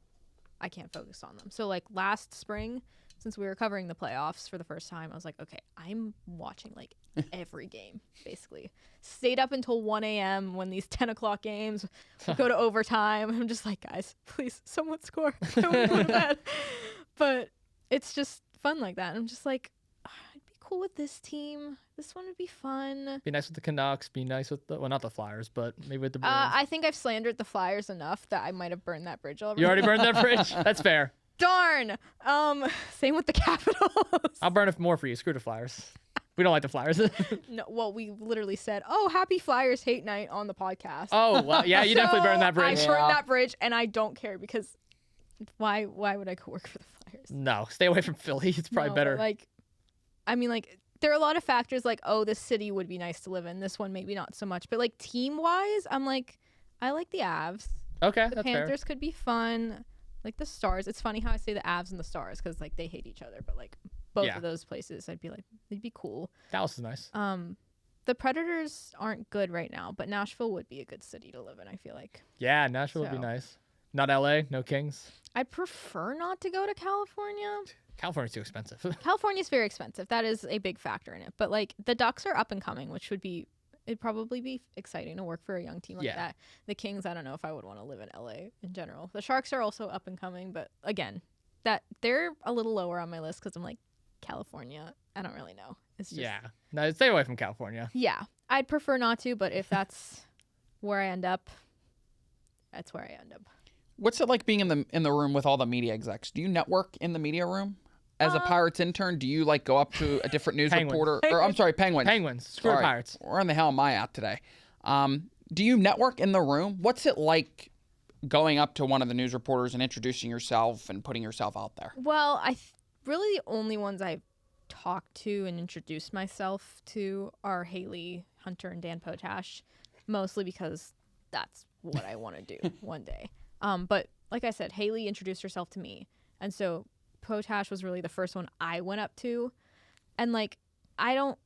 I can't focus on them. So like last spring, since we were covering the playoffs for the first time, I was like, okay, I'm watching like every game, basically. Stayed up until 1 a.m. when these 10 o'clock games would go to overtime. I'm just like, guys, please, someone score. I want to go to bed. But it's just fun like that. And I'm just like, I'd be cool with this team. This one would be fun. Be nice with the Canucks. Be nice with not the Flyers, but maybe with the Bruins. I think I've slandered the Flyers enough that I might have burned that bridge already. You already burned that bridge? That's fair. Darn. Same with the Capitals. I'll burn it more for you. Screw the Flyers. We don't like the Flyers. No, well, we literally said, "Oh, happy Flyers hate night" on the podcast. Oh, well, yeah, you definitely burned that bridge. I burned that bridge, and I don't care because why would I go work for the Flyers? No, stay away from Philly. It's probably better. Like, I mean, like there are a lot of factors. Like, oh, this city would be nice to live in. This one maybe not so much. But like team wise, I'm like, I like the Avs. Okay, The that's Panthers could be fun. Like the Stars. It's funny how I say the Avs and the Stars because like they hate each other, but like both of those places, I'd be like, they'd be cool. Dallas is nice. The Predators aren't good right now, but Nashville would be a good city to live in, I feel like. Yeah, Nashville would be nice. Not LA, no Kings. I'd prefer not to go to California. California's too expensive. California's very expensive. That is a big factor in it. But like the Ducks are up and coming, which it'd probably be exciting to work for a young team like that. The Kings, I don't know if I would want to live in LA in general. The Sharks are also up and coming, but again, that they're a little lower on my list because I'm like, California, I don't really know. It's just, no, stay away from California. Yeah, I'd prefer not to, but if that's where I end up, that's where I end up. What's it like being in the room with all the media execs? Do you network in the media room? As a Pirates intern, do you like go up to a different news reporter? Or I'm sorry, Penguins. Penguins. Screw the Pirates. Where in the hell am I at today? Do you network in the room? What's it like going up to one of the news reporters and introducing yourself and putting yourself out there? Well, really the only ones I've talked to and introduced myself to are Haley Hunter and Dan Potash, mostly because that's what I want to do one day. But like I said, Haley introduced herself to me, and so Potash was really the first one I went up to, and like I've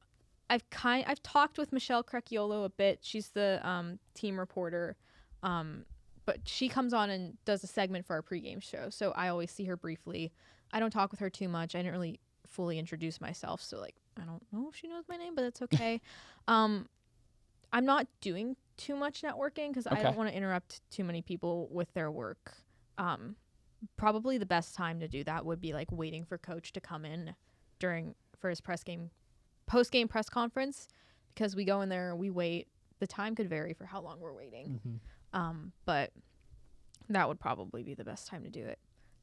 talked with Michelle Crecchiolo a bit. She's the team reporter, but she comes on and does a segment for our pregame show, so I always see her briefly. I don't talk with her too much. I didn't really fully introduce myself, so like I don't know if she knows my name, but that's okay. I'm not doing too much networking because I don't want to interrupt too many people with their work. Probably the best time to do that would be like waiting for coach to come in for his post-game press conference, because we go in there, we wait. The time could vary for how long we're waiting. Mm-hmm. But that would probably be the best time to do it.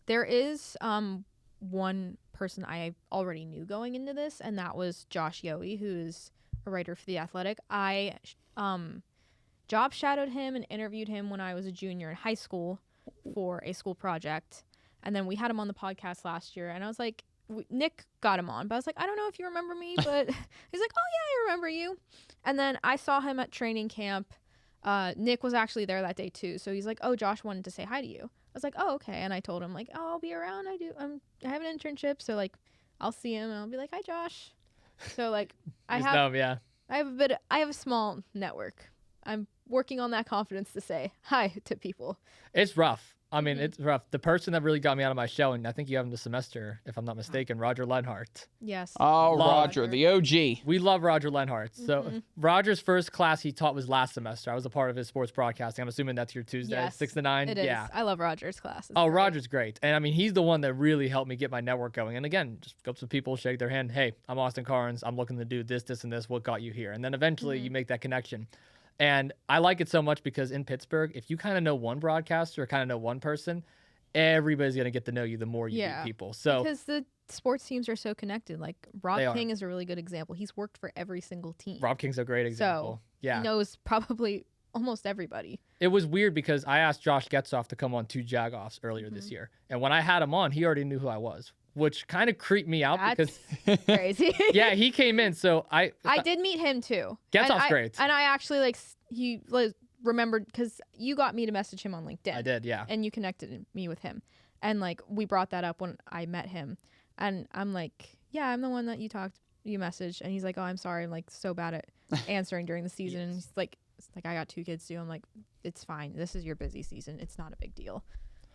There is one person I already knew going into this, and that was Josh Yohe, who's a writer for The Athletic. I job shadowed him and interviewed him when I was a junior in high school for a school project, and then we had him on the podcast last year, and I was like, Nick got him on, but I was like, I don't know if you remember me, but he's like, oh yeah, I remember you. And then I saw him at training camp. Nick was actually there that day too, so he's like, oh, Josh wanted to say hi to you. I was like, oh, okay. And I told him like, oh, I'll be around. I have an internship, so like I'll see him and I'll be like, hi, Josh. So like I have a small network. I'm working on that confidence to say hi to people. It's rough. I mean, it's rough. The person that really got me out of my shell, and I think you have him this semester, if I'm not mistaken, Roger Lenhart. Yes. Oh, Love Roger, the OG. We love Roger Lenhart. So Roger's first class he taught was last semester. I was a part of his sports broadcasting. I'm assuming that's your Tuesday, Yes, 6 to 9. It is. Yeah. I love Roger's class. It's Oh, great. Roger's great. And I mean, he's the one that really helped me get my network going. And again, just go up to people, shake their hand. Hey, I'm Austin Carnes. I'm looking to do this, this, and this. What got you here? And then eventually you make that connection. And I like it so much because in Pittsburgh, if you kind of know one broadcaster or kind of know one person, everybody's going to get to know you the more you meet people. So because the sports teams are so connected. Like Rob They are. King is a really good example. He's worked for every single team. Rob King's a great example. So Yeah. he knows probably almost everybody. It was weird because I asked Josh Getzoff to come on 2 Jagoffs earlier this year. And when I had him on, he already knew who I was, which kind of creeped me out That's because, crazy. yeah, he came in. So I did meet him too. Getzoff's great. And I actually he remembered because you got me to message him on LinkedIn. I did, yeah. And you connected me with him. And we brought that up when I met him. And I'm like, yeah, I'm the one that you messaged. And he's like, oh, I'm sorry. I'm so bad at answering during the season. And he's like, I got 2 kids too. I'm like, it's fine. This is your busy season. It's not a big deal.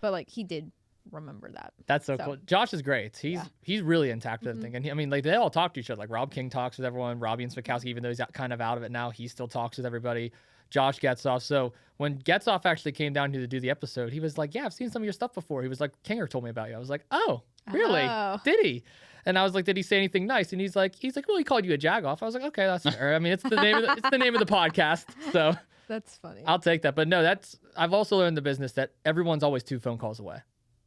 But he did remember that. That's so cool. Josh is great. He's really intact with everything. And I mean, they all talk to each other. Like Rob King talks with everyone. Robbie and Smikowski, even though he's kind of out of it now, he still talks with everybody. Josh Getzoff. So when Getzoff actually came down here to do the episode, he was like, yeah, I've seen some of your stuff before. He was like, Kinger told me about you. I was like, oh, really? Oh. Did he? And I was like, did he say anything nice? And he's like, well, he called you a Jagoff. I was like, okay, that's fair. I mean, it's the name of the podcast. So That's funny. I'll take that. But no, I've also learned in the business that everyone's always 2 phone calls away.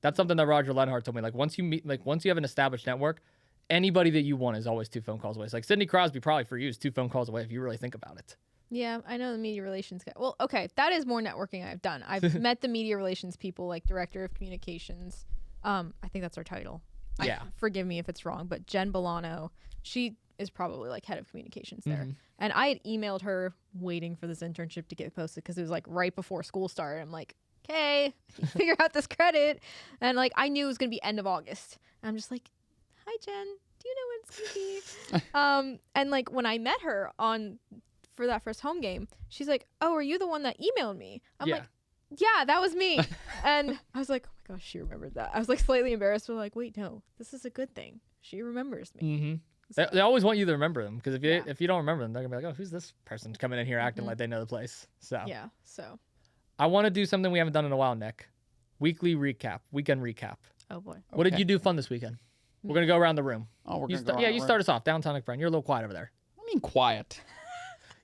That's something that Roger Lenhart told me. Once you have an established network, anybody that you want is always 2 phone calls away. It's like Sidney Crosby probably for you is 2 phone calls away if you really think about it. Yeah, I know the media relations guy. Well, okay, that is more networking I've done. I've met the media relations people, like director of communications. I think that's our title. Yeah. Forgive me if it's wrong, but Jen Bolano, she is probably head of communications there. And I had emailed her waiting for this internship to get posted because it was right before school started. I'm like, okay, figure out this credit. And I knew it was going to be end of August. And I'm just like, hi, Jen. Do you know when it's going to be? And when I met her for that first home game, she's like, oh, are you the one that emailed me? I'm like, yeah, that was me. And I was like, oh my gosh, she remembered that. I was slightly embarrassed, but wait, no, this is a good thing. She remembers me. Mm-hmm. So, they always want you to remember them because if you don't remember them, they're gonna be like, oh, who's this person coming in here acting like they know the place? So yeah, so I want to do something we haven't done in a while, Nick. Weekend recap. oh boy. What did you do fun this weekend? We're gonna go around the room. Oh, we're You going to you start us off. Downtown Nick Brown. You're a little quiet over there. I mean, quiet.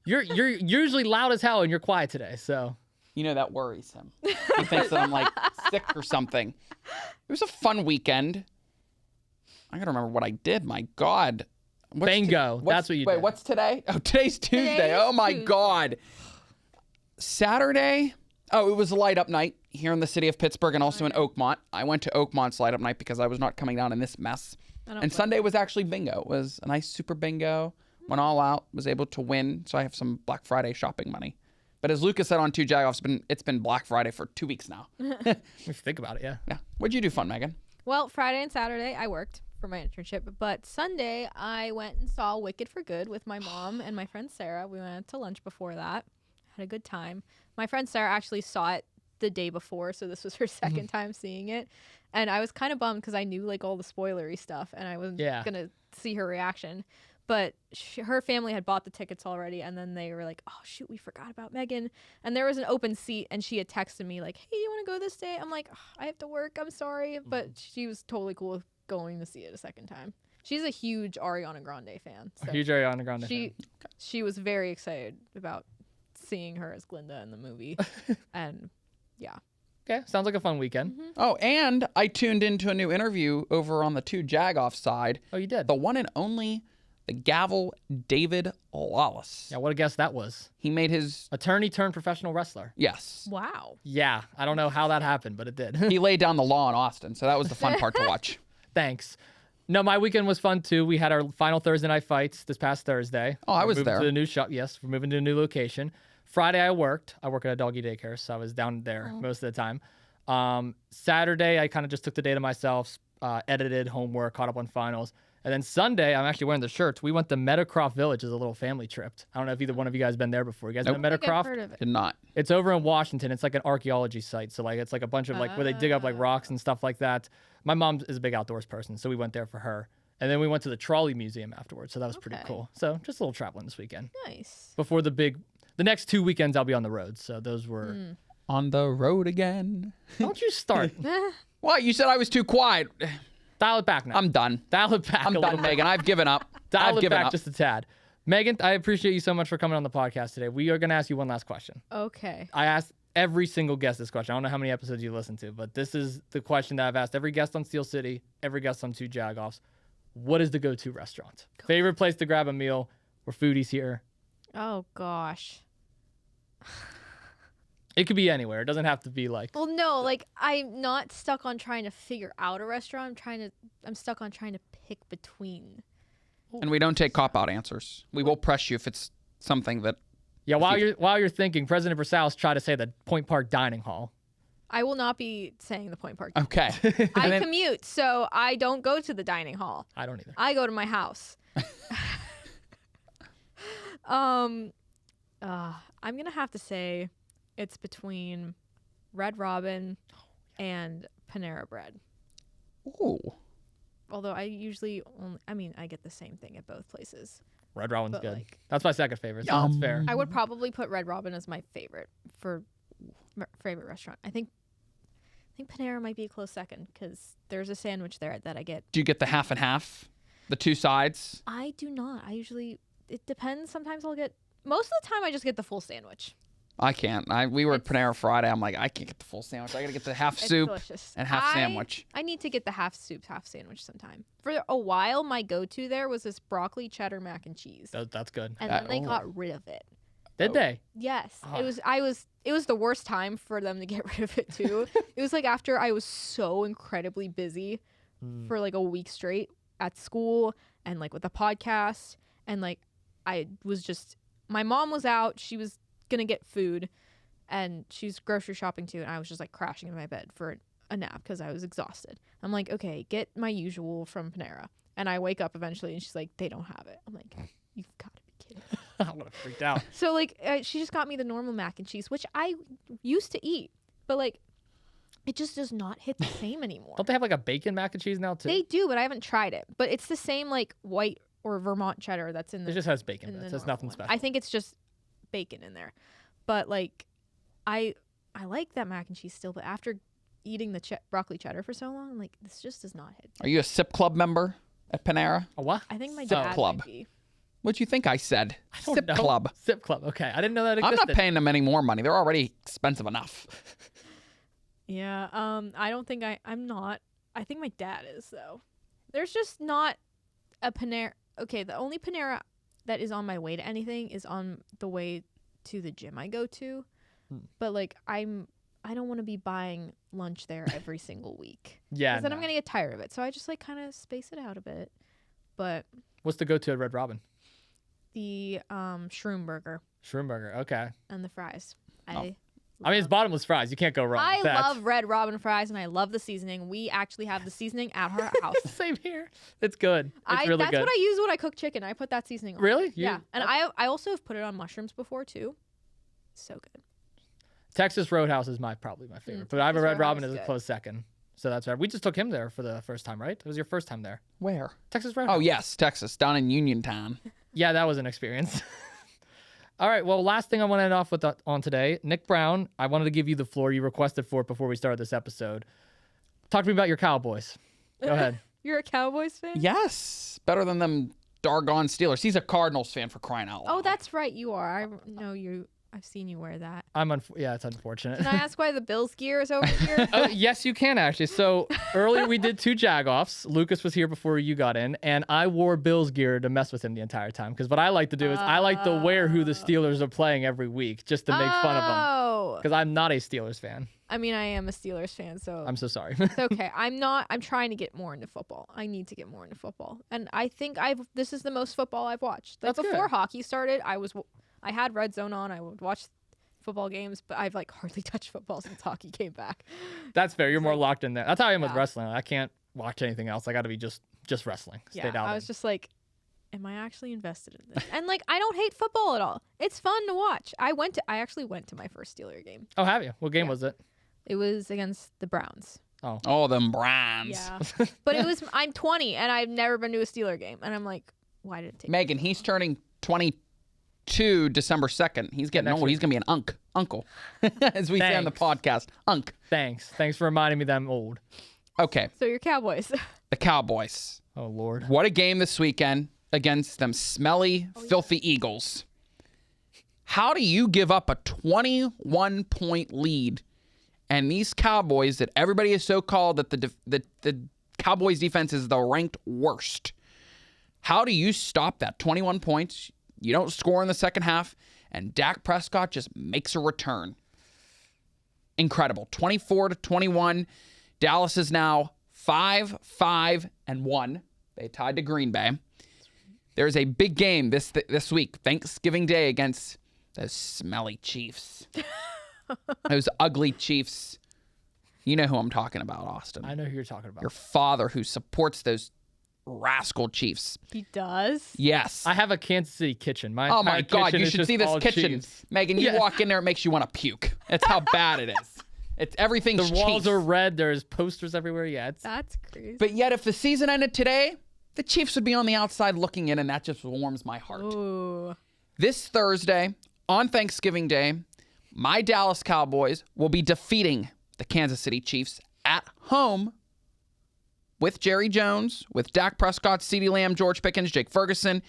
You're usually loud as hell and you're quiet today. So That worries him. He thinks that I'm sick or something. It was a fun weekend. I gotta remember what I did. My God. Bingo. That's what you Wait, did. what's today? Oh, today's Tuesday. Today's Oh my Tuesday. God. Saturday. Oh, it was a light up night here in the city of Pittsburgh and also in Oakmont. I went to Oakmont's light up night because I was not coming down in this mess. And Sunday was actually bingo. It was a nice super bingo. Went all out. Was able to win. So I have some Black Friday shopping money. But as Lucas said on 2 Jagoffs, it's been Black Friday for 2 weeks now. If you think about it, yeah. Yeah. What'd you do fun, Megan? Well, Friday and Saturday I worked for my internship, but Sunday I went and saw Wicked for Good with my mom and my friend Sarah. We went to lunch before that. Had a good time. My friend Sarah actually saw it the day before, so this was her second time seeing it. And I was kind of bummed because I knew all the spoilery stuff and I wasn't going to see her reaction. But her family had bought the tickets already, and then they were like, oh, shoot, we forgot about Megan. And there was an open seat, and she had texted me like, hey, you want to go this day? I'm like, oh, I have to work. I'm sorry. But she was totally cool with going to see it a second time. She's a huge Ariana Grande fan. So A huge Ariana Grande fan. She was very excited about seeing her as Glinda in the movie. And yeah. Okay, sounds like a fun weekend. Oh, and I tuned into a new interview over on the 2 Jagoff side. Oh, you did? The one and only, the gavel David Lawless. Yeah, what a guess that was. He made his... Attorney turned professional wrestler. Yes. Wow. Yeah, I don't know how that happened, but it did. He laid down the law in Austin, so that was the fun part to watch. Thanks. No, my weekend was fun too. We had our final Thursday night fights this past Thursday. Oh, I was We're moving there. to the new shop. Yes, we're moving to a new location. Friday I worked. I work at a doggy daycare, so I was down there most of the time. Saturday I kind of just took the day to myself, edited homework, caught up on finals. And then Sunday, I'm actually wearing the shirts. We went to Meadowcroft Village as a little family trip. I don't know if either one of you guys been there before. You guys been to I think I've Meadowcroft? heard of it. Did not. It's over in Washington. It's like an archaeology site. So like it's like a bunch of like where they dig up like rocks and stuff like that. My mom is a big outdoors person, so we went there for her. And then we went to the Trolley Museum afterwards. So that was pretty cool. So just a little traveling this weekend. Nice. Before the next 2 weekends I'll be on the road. So those were On the road again. Don't you start. What? You said I was too quiet. Dial it back now. I'm done. Dial it back I'm a little done, bit. Megan. I've given up. Dial I've it given back up. just a tad. Megan, I appreciate you so much for coming on the podcast today. We are going to ask you one last question. Okay. I asked every single guest this question. I don't know how many episodes you listen to, but this is the question that I've asked every guest on Steel City, every guest on Two Jagoffs. What is the go-to restaurant? Favorite place to grab a meal? We're foodies here. Oh gosh. It could be anywhere. It doesn't have to be like. Well, no, like I'm not stuck on trying to figure out a restaurant. I'm stuck on trying to pick between. And we don't take cop-out answers. We will press you if it's something that... Yeah, while you're thinking, President Versailles tried to say the Point Park Dining Hall. I will not be saying the Point Park. Okay. I commute, so I don't go to the dining hall. I don't either. I go to my house. I'm gonna have to say it's between Red Robin and Panera Bread. Ooh. Although I usually I get the same thing at both places. Red Robin's But, good. like- That's my second favorite. So that's fair. I would probably put Red Robin as my favorite favorite restaurant. I think Panera might be a close second because there's a sandwich there that I get. Do you get the half and half? The two sides? I do not. It depends. Sometimes most of the time I just get the full sandwich. I can't. We were at Panera Friday. I'm like, I can't get the full sandwich. I got to get the half It's soup delicious. and half sandwich. I need to get the half soup, half sandwich sometime. For a while, my go-to there was this broccoli cheddar mac and cheese. That's good. And then they got rid of it. Did they? Yes. Ah. It was the worst time for them to get rid of it too. It was like after I was so incredibly busy for like a week straight at school and like with the podcast and like my mom was out, she was gonna get food and she's grocery shopping too, and I was just like crashing in my bed for a nap because I was exhausted. I'm like, okay, get my usual from Panera. And I wake up eventually and she's like, they don't have it. I'm like, you've got to be kidding. I would have freaked out. So like she just got me the normal mac and cheese, which I used to eat, but like it just does not hit the same anymore. Don't they have like a bacon mac and cheese now too? They do, but I haven't tried it. But it's the same like white or Vermont cheddar that's in the. It just has bacon. in the It's just normal nothing one. special. I think it's just bacon in there, but like I like that mac and cheese still. But after eating the broccoli cheddar for so long, like this just does not hit. Are you a SIP Club member at Panera? A what? I think my Sip dad Club. might be. What'd you think I said? don't SIP know. Club. Sip Club. Okay, I didn't know that I'm existed. not paying them any more money. They're already expensive enough. Yeah. I don't think I'm not. I think my dad is though. There's just not a Panera. Okay, the only Panera that is on my way to anything is on the way to the gym I go to. But like I don't want to be buying lunch there every single week. Yeah. Because then no. I'm gonna get tired of it. So I just like kind of space it out a bit. But What's the go-to at Red Robin? the shroom burger Shroom burger. Okay. and the fries. I mean, it's bottomless fries. You can't go wrong I with that. love Red Robin fries and I love the seasoning. We actually have the seasoning at our house. Same here. It's good. It's really That's good. what I use when I cook chicken. I put that seasoning on. Really? Yeah. And I also have put it on mushrooms before too. So good. Texas Roadhouse is probably my favorite, but I have a Texas Red Robin Roadhouse as a is close second. So that's right. We just took him there for the first time, right? It was your first time there. Where? Texas Roadhouse. Oh, yes, Texas, down in Uniontown. Yeah, that was an experience. All right. Well, last thing I want to end off with on today, Nick Brown. I wanted to give you the floor. You requested for it before we started this episode. Talk to me about your Cowboys. Go ahead. You're a Cowboys fan? Yes, better than them doggone Steelers. He's a Cardinals fan for crying out loud. Oh, that's right. You are. I know you. I've seen you wear that. Yeah, it's unfortunate. Can I ask why the Bills gear is over here? Oh, yes, you can actually. So earlier we did 2 Jagoffs. Lucas was here before you got in, and I wore Bills gear to mess with him the entire time. Because what I like to do is I like to wear who the Steelers are playing every week just to make fun of them. Oh. Because I'm not a Steelers fan. I mean, I am a Steelers fan, so I'm so sorry. it's okay. I'm trying to get more into football. I need to get more into football, and I think this is the most football I've watched. Like That's before good. hockey started, I had Red Zone on. I would watch football games, but I've like hardly touched football since hockey came back. That's fair. You're more locked in there. That's how I am with Yeah. wrestling. I can't watch anything else. I got to be just just wrestling. Yeah, Stayed out. I was just like, am I actually invested in this? And like, I don't hate football at all. It's fun to watch. I actually went to my first Steeler game. Oh, have you? What game Yeah. was it? It was against the Browns. Oh, them Browns. Yeah. But I'm 20 and I've never been to a Steeler game. And I'm like, why did it take Megan, he's turning 22 December 2nd. He's getting next old. week. He's going to be an uncle, as we say on the podcast. Thanks for reminding me that I'm old. Okay, So you're Cowboys. the Cowboys. Oh, Lord. What a game this weekend against them smelly, filthy Eagles. How do you give up a 21-point lead? And these Cowboys that everybody is so called that the Cowboys defense is the ranked worst. How do you stop that 21 points? You don't score in the second half, and Dak Prescott just makes a return. Incredible. 24-21. Dallas is now 5-5-1. They tied to Green Bay. There's a big game this week, Thanksgiving Day, against those smelly Chiefs. Those ugly Chiefs. You know who I'm talking about, Austin. I know who you're talking about. Your father who supports those rascal Chiefs. He does? Yes. I have a Kansas City kitchen. Oh my God, you should see this kitchen. Chiefs. Megan, you walk in there, it makes you want to puke. That's how bad it is. It's everything's The walls Chiefs. are red. There's posters everywhere. Yeah, it's That's crazy. But yet, if the season ended today, the Chiefs would be on the outside looking in, and that just warms my heart. Ooh. This Thursday, on Thanksgiving Day, my Dallas Cowboys will be defeating the Kansas City Chiefs at home with Jerry Jones, with Dak Prescott, CeeDee Lamb, George Pickens, Jake Ferguson,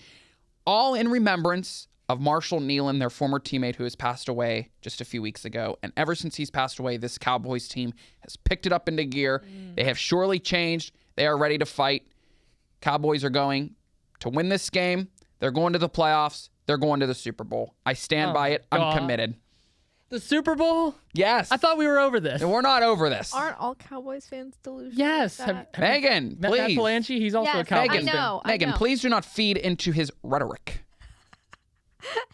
all in remembrance of Marshall Nealon, their former teammate who has passed away just a few weeks ago. And ever since he's passed away, this Cowboys team has picked it up into gear. They have surely changed. They are ready to fight. Cowboys are going to win this game. They're going to the playoffs. They're going to the Super Bowl. I stand by it. I'm God. committed. the Super Bowl. Yes. I thought we were over this. We're not over this. Aren't all Cowboys fans delusional? Yes. like that? Megan, Matt please. Palanci, he's also a Yes, Cowboys I Megan, fan. know. Megan, please do not feed into his rhetoric.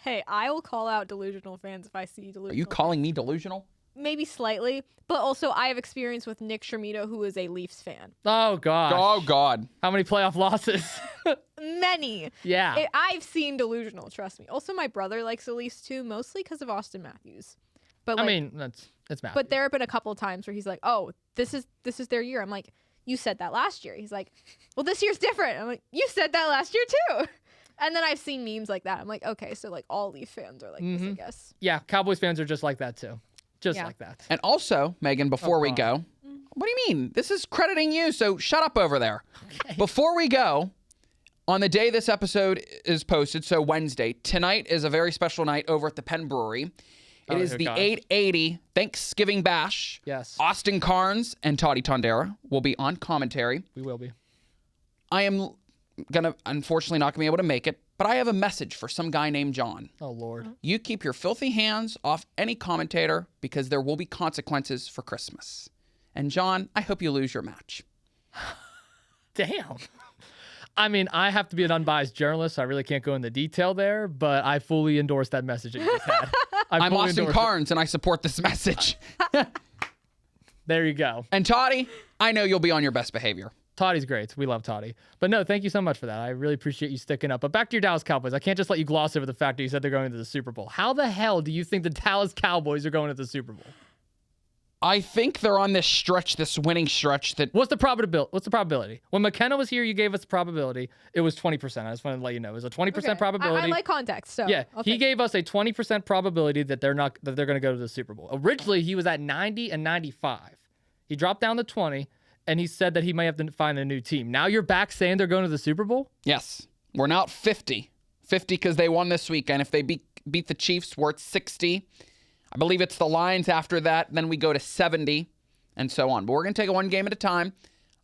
Hey, I will call out delusional fans if I see delusional. Are you calling me delusional? Maybe slightly, but also I have experience with Nick Shermito, who is a Leafs fan. Oh, gosh. Oh, God. How many playoff losses? Many. Yeah. I've seen delusional, trust me. Also, my brother likes the Leafs too, mostly because of Austin Matthews. But I like, mean, it's Matthews. but there have been a couple of times where he's like, "Oh, this is their year." I'm like, "You said that last year." He's like, "Well, this year's different." I'm like, "You said that last year too." And then I've seen memes like that. I'm like, "Okay, so like all Leaf fans are like this, I guess." Yeah, Cowboys fans are just like that too. Just Yeah. like that. And also, Megan, before we go, what do you mean? This is crediting you, so shut up over there. Before we go, on the day this episode is posted, so Wednesday, tonight is a very special night over at the Penn Brewery. It is the God. 880 Thanksgiving Bash. Yes. Austin Carnes and Toddy Tondera will be on commentary. We will be. I am unfortunately not gonna be able to make it, but I have a message for some guy named John. Oh, Lord. You keep your filthy hands off any commentator because there will be consequences for Christmas. And John, I hope you lose your match. Damn. I mean, I have to be an unbiased journalist, so I really can't go into detail there, but I fully endorse that message that you just had. I'm fully Austin endorse it. Carnes, and I support this message. There you go. And Toddy, I know you'll be on your best behavior. Toddy's great. We love Toddy. But no, thank you so much for that. I really appreciate you sticking up. But back to your Dallas Cowboys. I can't just let you gloss over the fact that you said they're going to the Super Bowl. How the hell do you think the Dallas Cowboys are going to the Super Bowl? I think they're on this stretch, this winning stretch that What's the probability? When McKenna was here, you gave us the probability. It was 20%. I just wanted to let you know. It was a 20% Okay. probability. I like context, so Yeah, I'll he take gave us a 20% probability that they're going to go to the Super Bowl. Originally, he was at 90 and 95. He dropped down to 20, and he said that he might have to find a new team. Now you're back saying they're going to the Super Bowl? yes, we're now at 50. 50 because they won this weekend. If they beat the Chiefs, we're at 60. I believe it's the Lions after that. Then we go to 70 and so on. But we're going to take it one game at a time.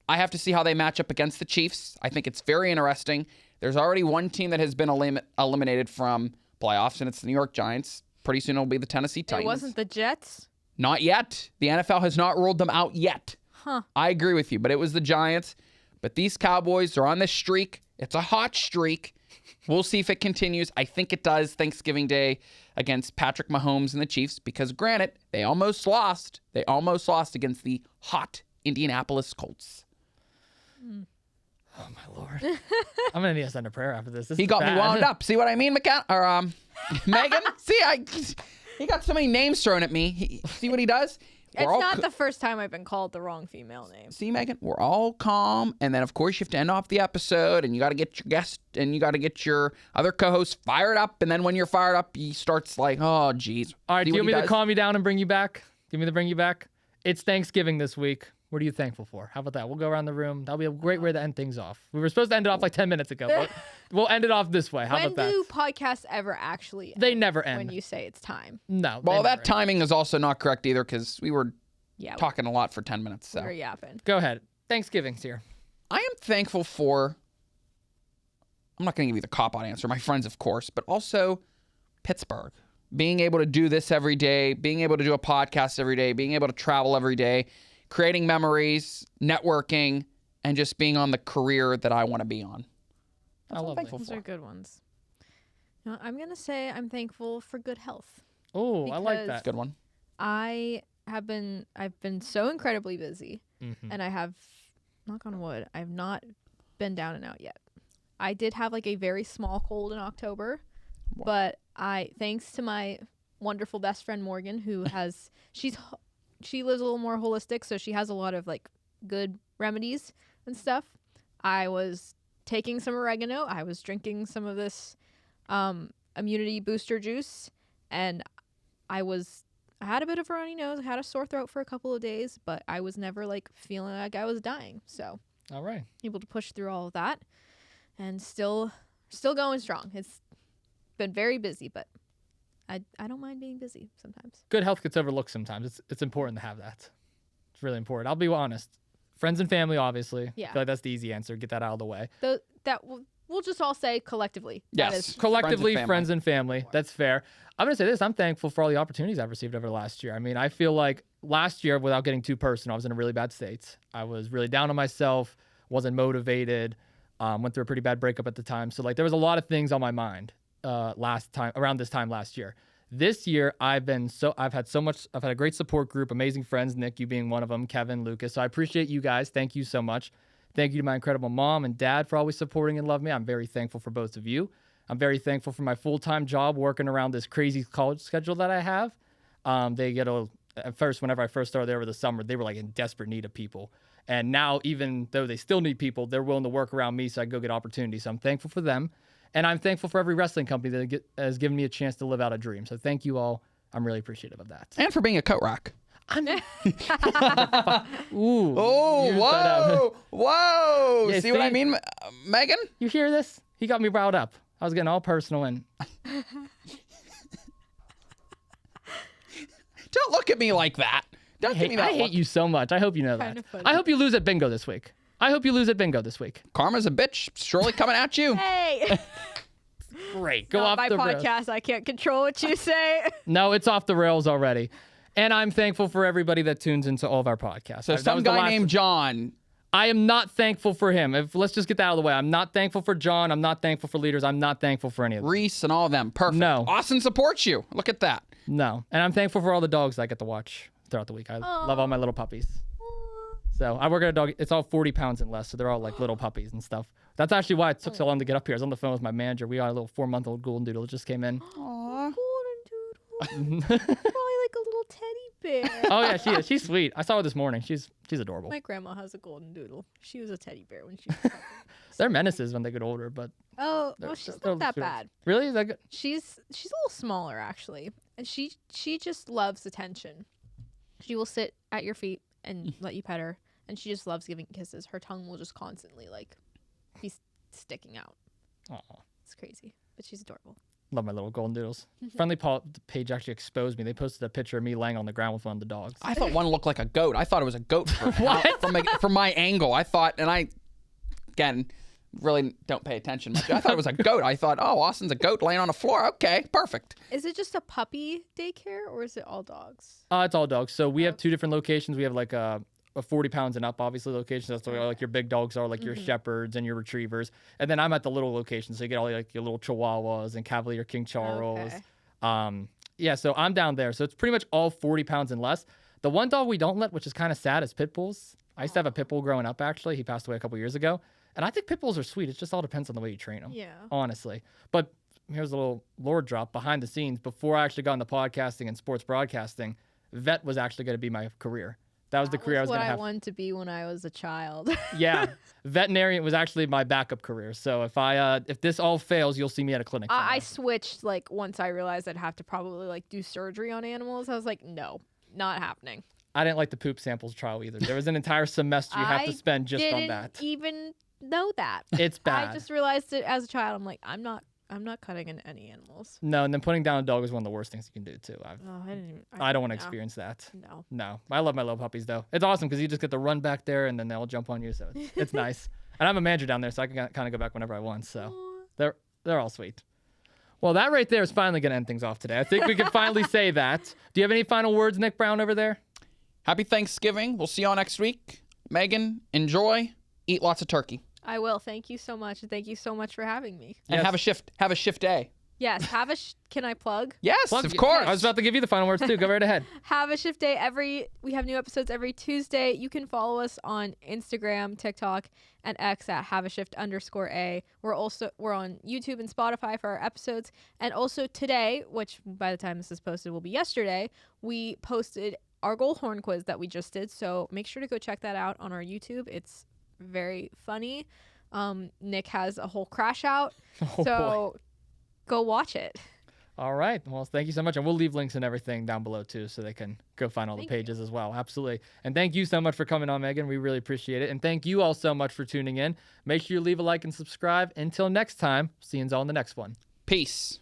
I have to see how they match up against the Chiefs. I think it's very interesting. There's already one team that has been eliminated from playoffs, and it's the New York Giants. Pretty soon it'll be the Tennessee Titans. It wasn't the Jets? Not yet. The NFL has not ruled them out yet. Huh. I agree with you, but it was the Giants. But these Cowboys are on this streak. It's a hot streak. We'll see if it continues. I think it does Thanksgiving Day against Patrick Mahomes and the Chiefs because, granted, they almost lost. They almost lost against the hot Indianapolis Colts. Oh my Lord. I'm gonna need to send a prayer after this. He got me wound up. See what I mean, Megan? See, he got so many names thrown at me. See what he does? It's not the first time I've been called the wrong female name. See, Megan, we're all calm, and then of course you have to end off the episode, and you got to get your guest, and you got to get your other co-host fired up, and then when you're fired up, he starts like, oh, geez. All right, do you want me to calm you down and bring you back? Give me the bring you back. It's Thanksgiving this week. What are you thankful for? How about that? We'll go around the room. That'll be a great way to end things off. We were supposed to end it off like 10 minutes ago, but we'll end it off this way. How about that? When do podcasts ever actually end? They never end. When you say it's time. No. Well, that timing is also not correct either because we were talking a lot for 10 minutes. So. We were yapping. Go ahead. Thanksgiving's here. I am thankful for, I'm not going to give you the cop-out answer, my friends, of course, but also Pittsburgh. Being able to do this every day, being able to do a podcast every day, being able to travel every day, creating memories, networking, and just being on the career that I want to be on. That's what I'm thankful for. Those are good ones. You know, I'm going to say I'm thankful for good health. Oh, I like that. Good one. I've been so incredibly busy, and I have, knock on wood, I've not been down and out yet. I did have like a very small cold in October, but thanks to my wonderful best friend Morgan, who has, she lives a little more holistic, so she has a lot of like good remedies and stuff. I was taking some oregano. I was drinking some of this immunity booster juice, and I had a bit of a runny nose. I had a sore throat for a couple of days, but I was never like feeling like I was dying. So, all right, able to push through all of that, and still going strong. It's been very busy, but I don't mind being busy sometimes. Good health gets overlooked sometimes. It's important to have that. It's really important. I'll be honest. Friends and family, obviously. Yeah. I feel like that's the easy answer. Get that out of the way. We'll just all say collectively. Yes. Collectively, friends and family. That's fair. I'm going to say this. I'm thankful for all the opportunities I've received over the last year. I mean, I feel like last year, without getting too personal, I was in a really bad state. I was really down on myself, wasn't motivated, went through a pretty bad breakup at the time. So, like, there was a lot of things on my mind around this time last year. This year, I've had a great support group, amazing friends, Nick, you being one of them, Kevin, Lucas. So I appreciate you guys. Thank you so much. Thank you to my incredible mom and dad for always supporting and loving me. I'm very thankful for both of you. I'm very thankful for my full-time job working around this crazy college schedule that I have. At first, whenever I first started there over the summer, they were like in desperate need of people. And now, even though they still need people, they're willing to work around me so I can go get opportunities. So I'm thankful for them. And I'm thankful for every wrestling company that has given me a chance to live out a dream. So thank you all. I'm really appreciative of that. And for being a coat rack. Ooh. Oh, whoa. Yeah, see what I mean, Megan? You hear this? He got me riled up. I was getting all personal and... Don't look at me like that. Don't give me that I hate you so much. I hope you know that. Funny. I hope you lose at bingo this week. Karma's a bitch. Surely coming at you. Hey! Great. Go Not off the my rails. podcast. I can't control what you say. No, it's off the rails already. And I'm thankful for everybody that tunes into all of our podcasts. So some guy named John. I am not thankful for him. Let's just get that out of the way. I'm not thankful for John. I'm not thankful for leaders. I'm not thankful for any of them. Reese and all of them. Perfect. No. Austin supports you. Look at that. No. And I'm thankful for all the dogs I get to watch throughout the week. I love all my little puppies. So I work at a dog. It's all 40 pounds and less. So they're all like little puppies and stuff. That's actually why it took so long to get up here. I was on the phone with my manager. We got a little 4-month-old golden doodle that just came in. Aww. Golden doodle. Probably like a little teddy bear. Oh yeah, she is. She's sweet. I saw her this morning. She's adorable. My grandma has a golden doodle. She was a teddy bear when she was a They're menaces when they get older, but well, she's not that bad. Really? Is that good? She's a little smaller actually, and she just loves attention. She will sit at your feet and let you pet her, and she just loves giving kisses. Her tongue will just constantly like be sticking out. Aw. It's crazy, but she's adorable. Love my little golden doodles. Friendly page actually exposed me. They posted a picture of me laying on the ground with one of the dogs. I thought one looked like a goat. I thought it was a goat What? from my angle. I thought, and I, again, really don't pay attention much. I thought it was a goat. I thought, oh, Austin's a goat laying on the floor. Okay, perfect. Is it just a puppy daycare or is it all dogs? It's all dogs. So we have two different locations. We have like a 40 pounds and up, obviously, locations. That's where like your big dogs are, like your shepherds and your retrievers. And then I'm at the little locations. So you get all like your little chihuahuas and Cavalier King Charles. Okay. Yeah, so I'm down there. So it's pretty much all 40 pounds and less. The one dog we don't let, which is kind of sad, is pit bulls. I used to have a pit bull growing up, actually. He passed away a couple years ago. And I think pit bulls are sweet. It just all depends on the way you train them. Yeah. Honestly. But here's a little lore drop behind the scenes. Before I actually got into podcasting and sports broadcasting, vet was actually going to be my career. That was the career I was going to have. What I wanted to be when I was a child. Yeah, veterinarian was actually my backup career. So if this all fails, you'll see me at a clinic. I switched like once I realized I'd have to probably like do surgery on animals. I was like, no, not happening. I didn't like the poop samples trial either. There was an entire semester you have to spend just on that. I didn't even know that. It's bad. I just realized it as a child. I'm like, I'm not cutting in any animals. No, and then putting down a dog is one of the worst things you can do too. I don't want to experience that. No. I love my little puppies though. It's awesome because you just get to run back there and then they'll jump on you. So it's nice. And I'm a manager down there, so I can kind of go back whenever I want. So they're all sweet. Well, that right there is finally going to end things off today. I think we can finally say that. Do you have any final words, Nick Brown, over there? Happy Thanksgiving. We'll see y'all next week. Megan, enjoy. Eat lots of turkey. I will. Thank you so much. Thank you so much for having me. And have a shift day. Yes. Can I plug? Yes, of course. I was about to give you the final words too. Go right ahead. Have a shift day we have new episodes every Tuesday. You can follow us on Instagram, TikTok, and X at haveashift_a. We're on YouTube and Spotify for our episodes. And also today, which by the time this is posted will be yesterday, we posted our goal horn quiz that we just did. So make sure to go check that out on our YouTube. It's very funny. Nick has a whole crash out. So go watch it. All right. Well, thank you so much. And we'll leave links and everything down below too, so they can go find all the pages as well. Absolutely. And thank you so much for coming on, Megan. We really appreciate it. And thank you all so much for tuning in. Make sure you leave a like and subscribe. Until next time, see you all in the next one. Peace.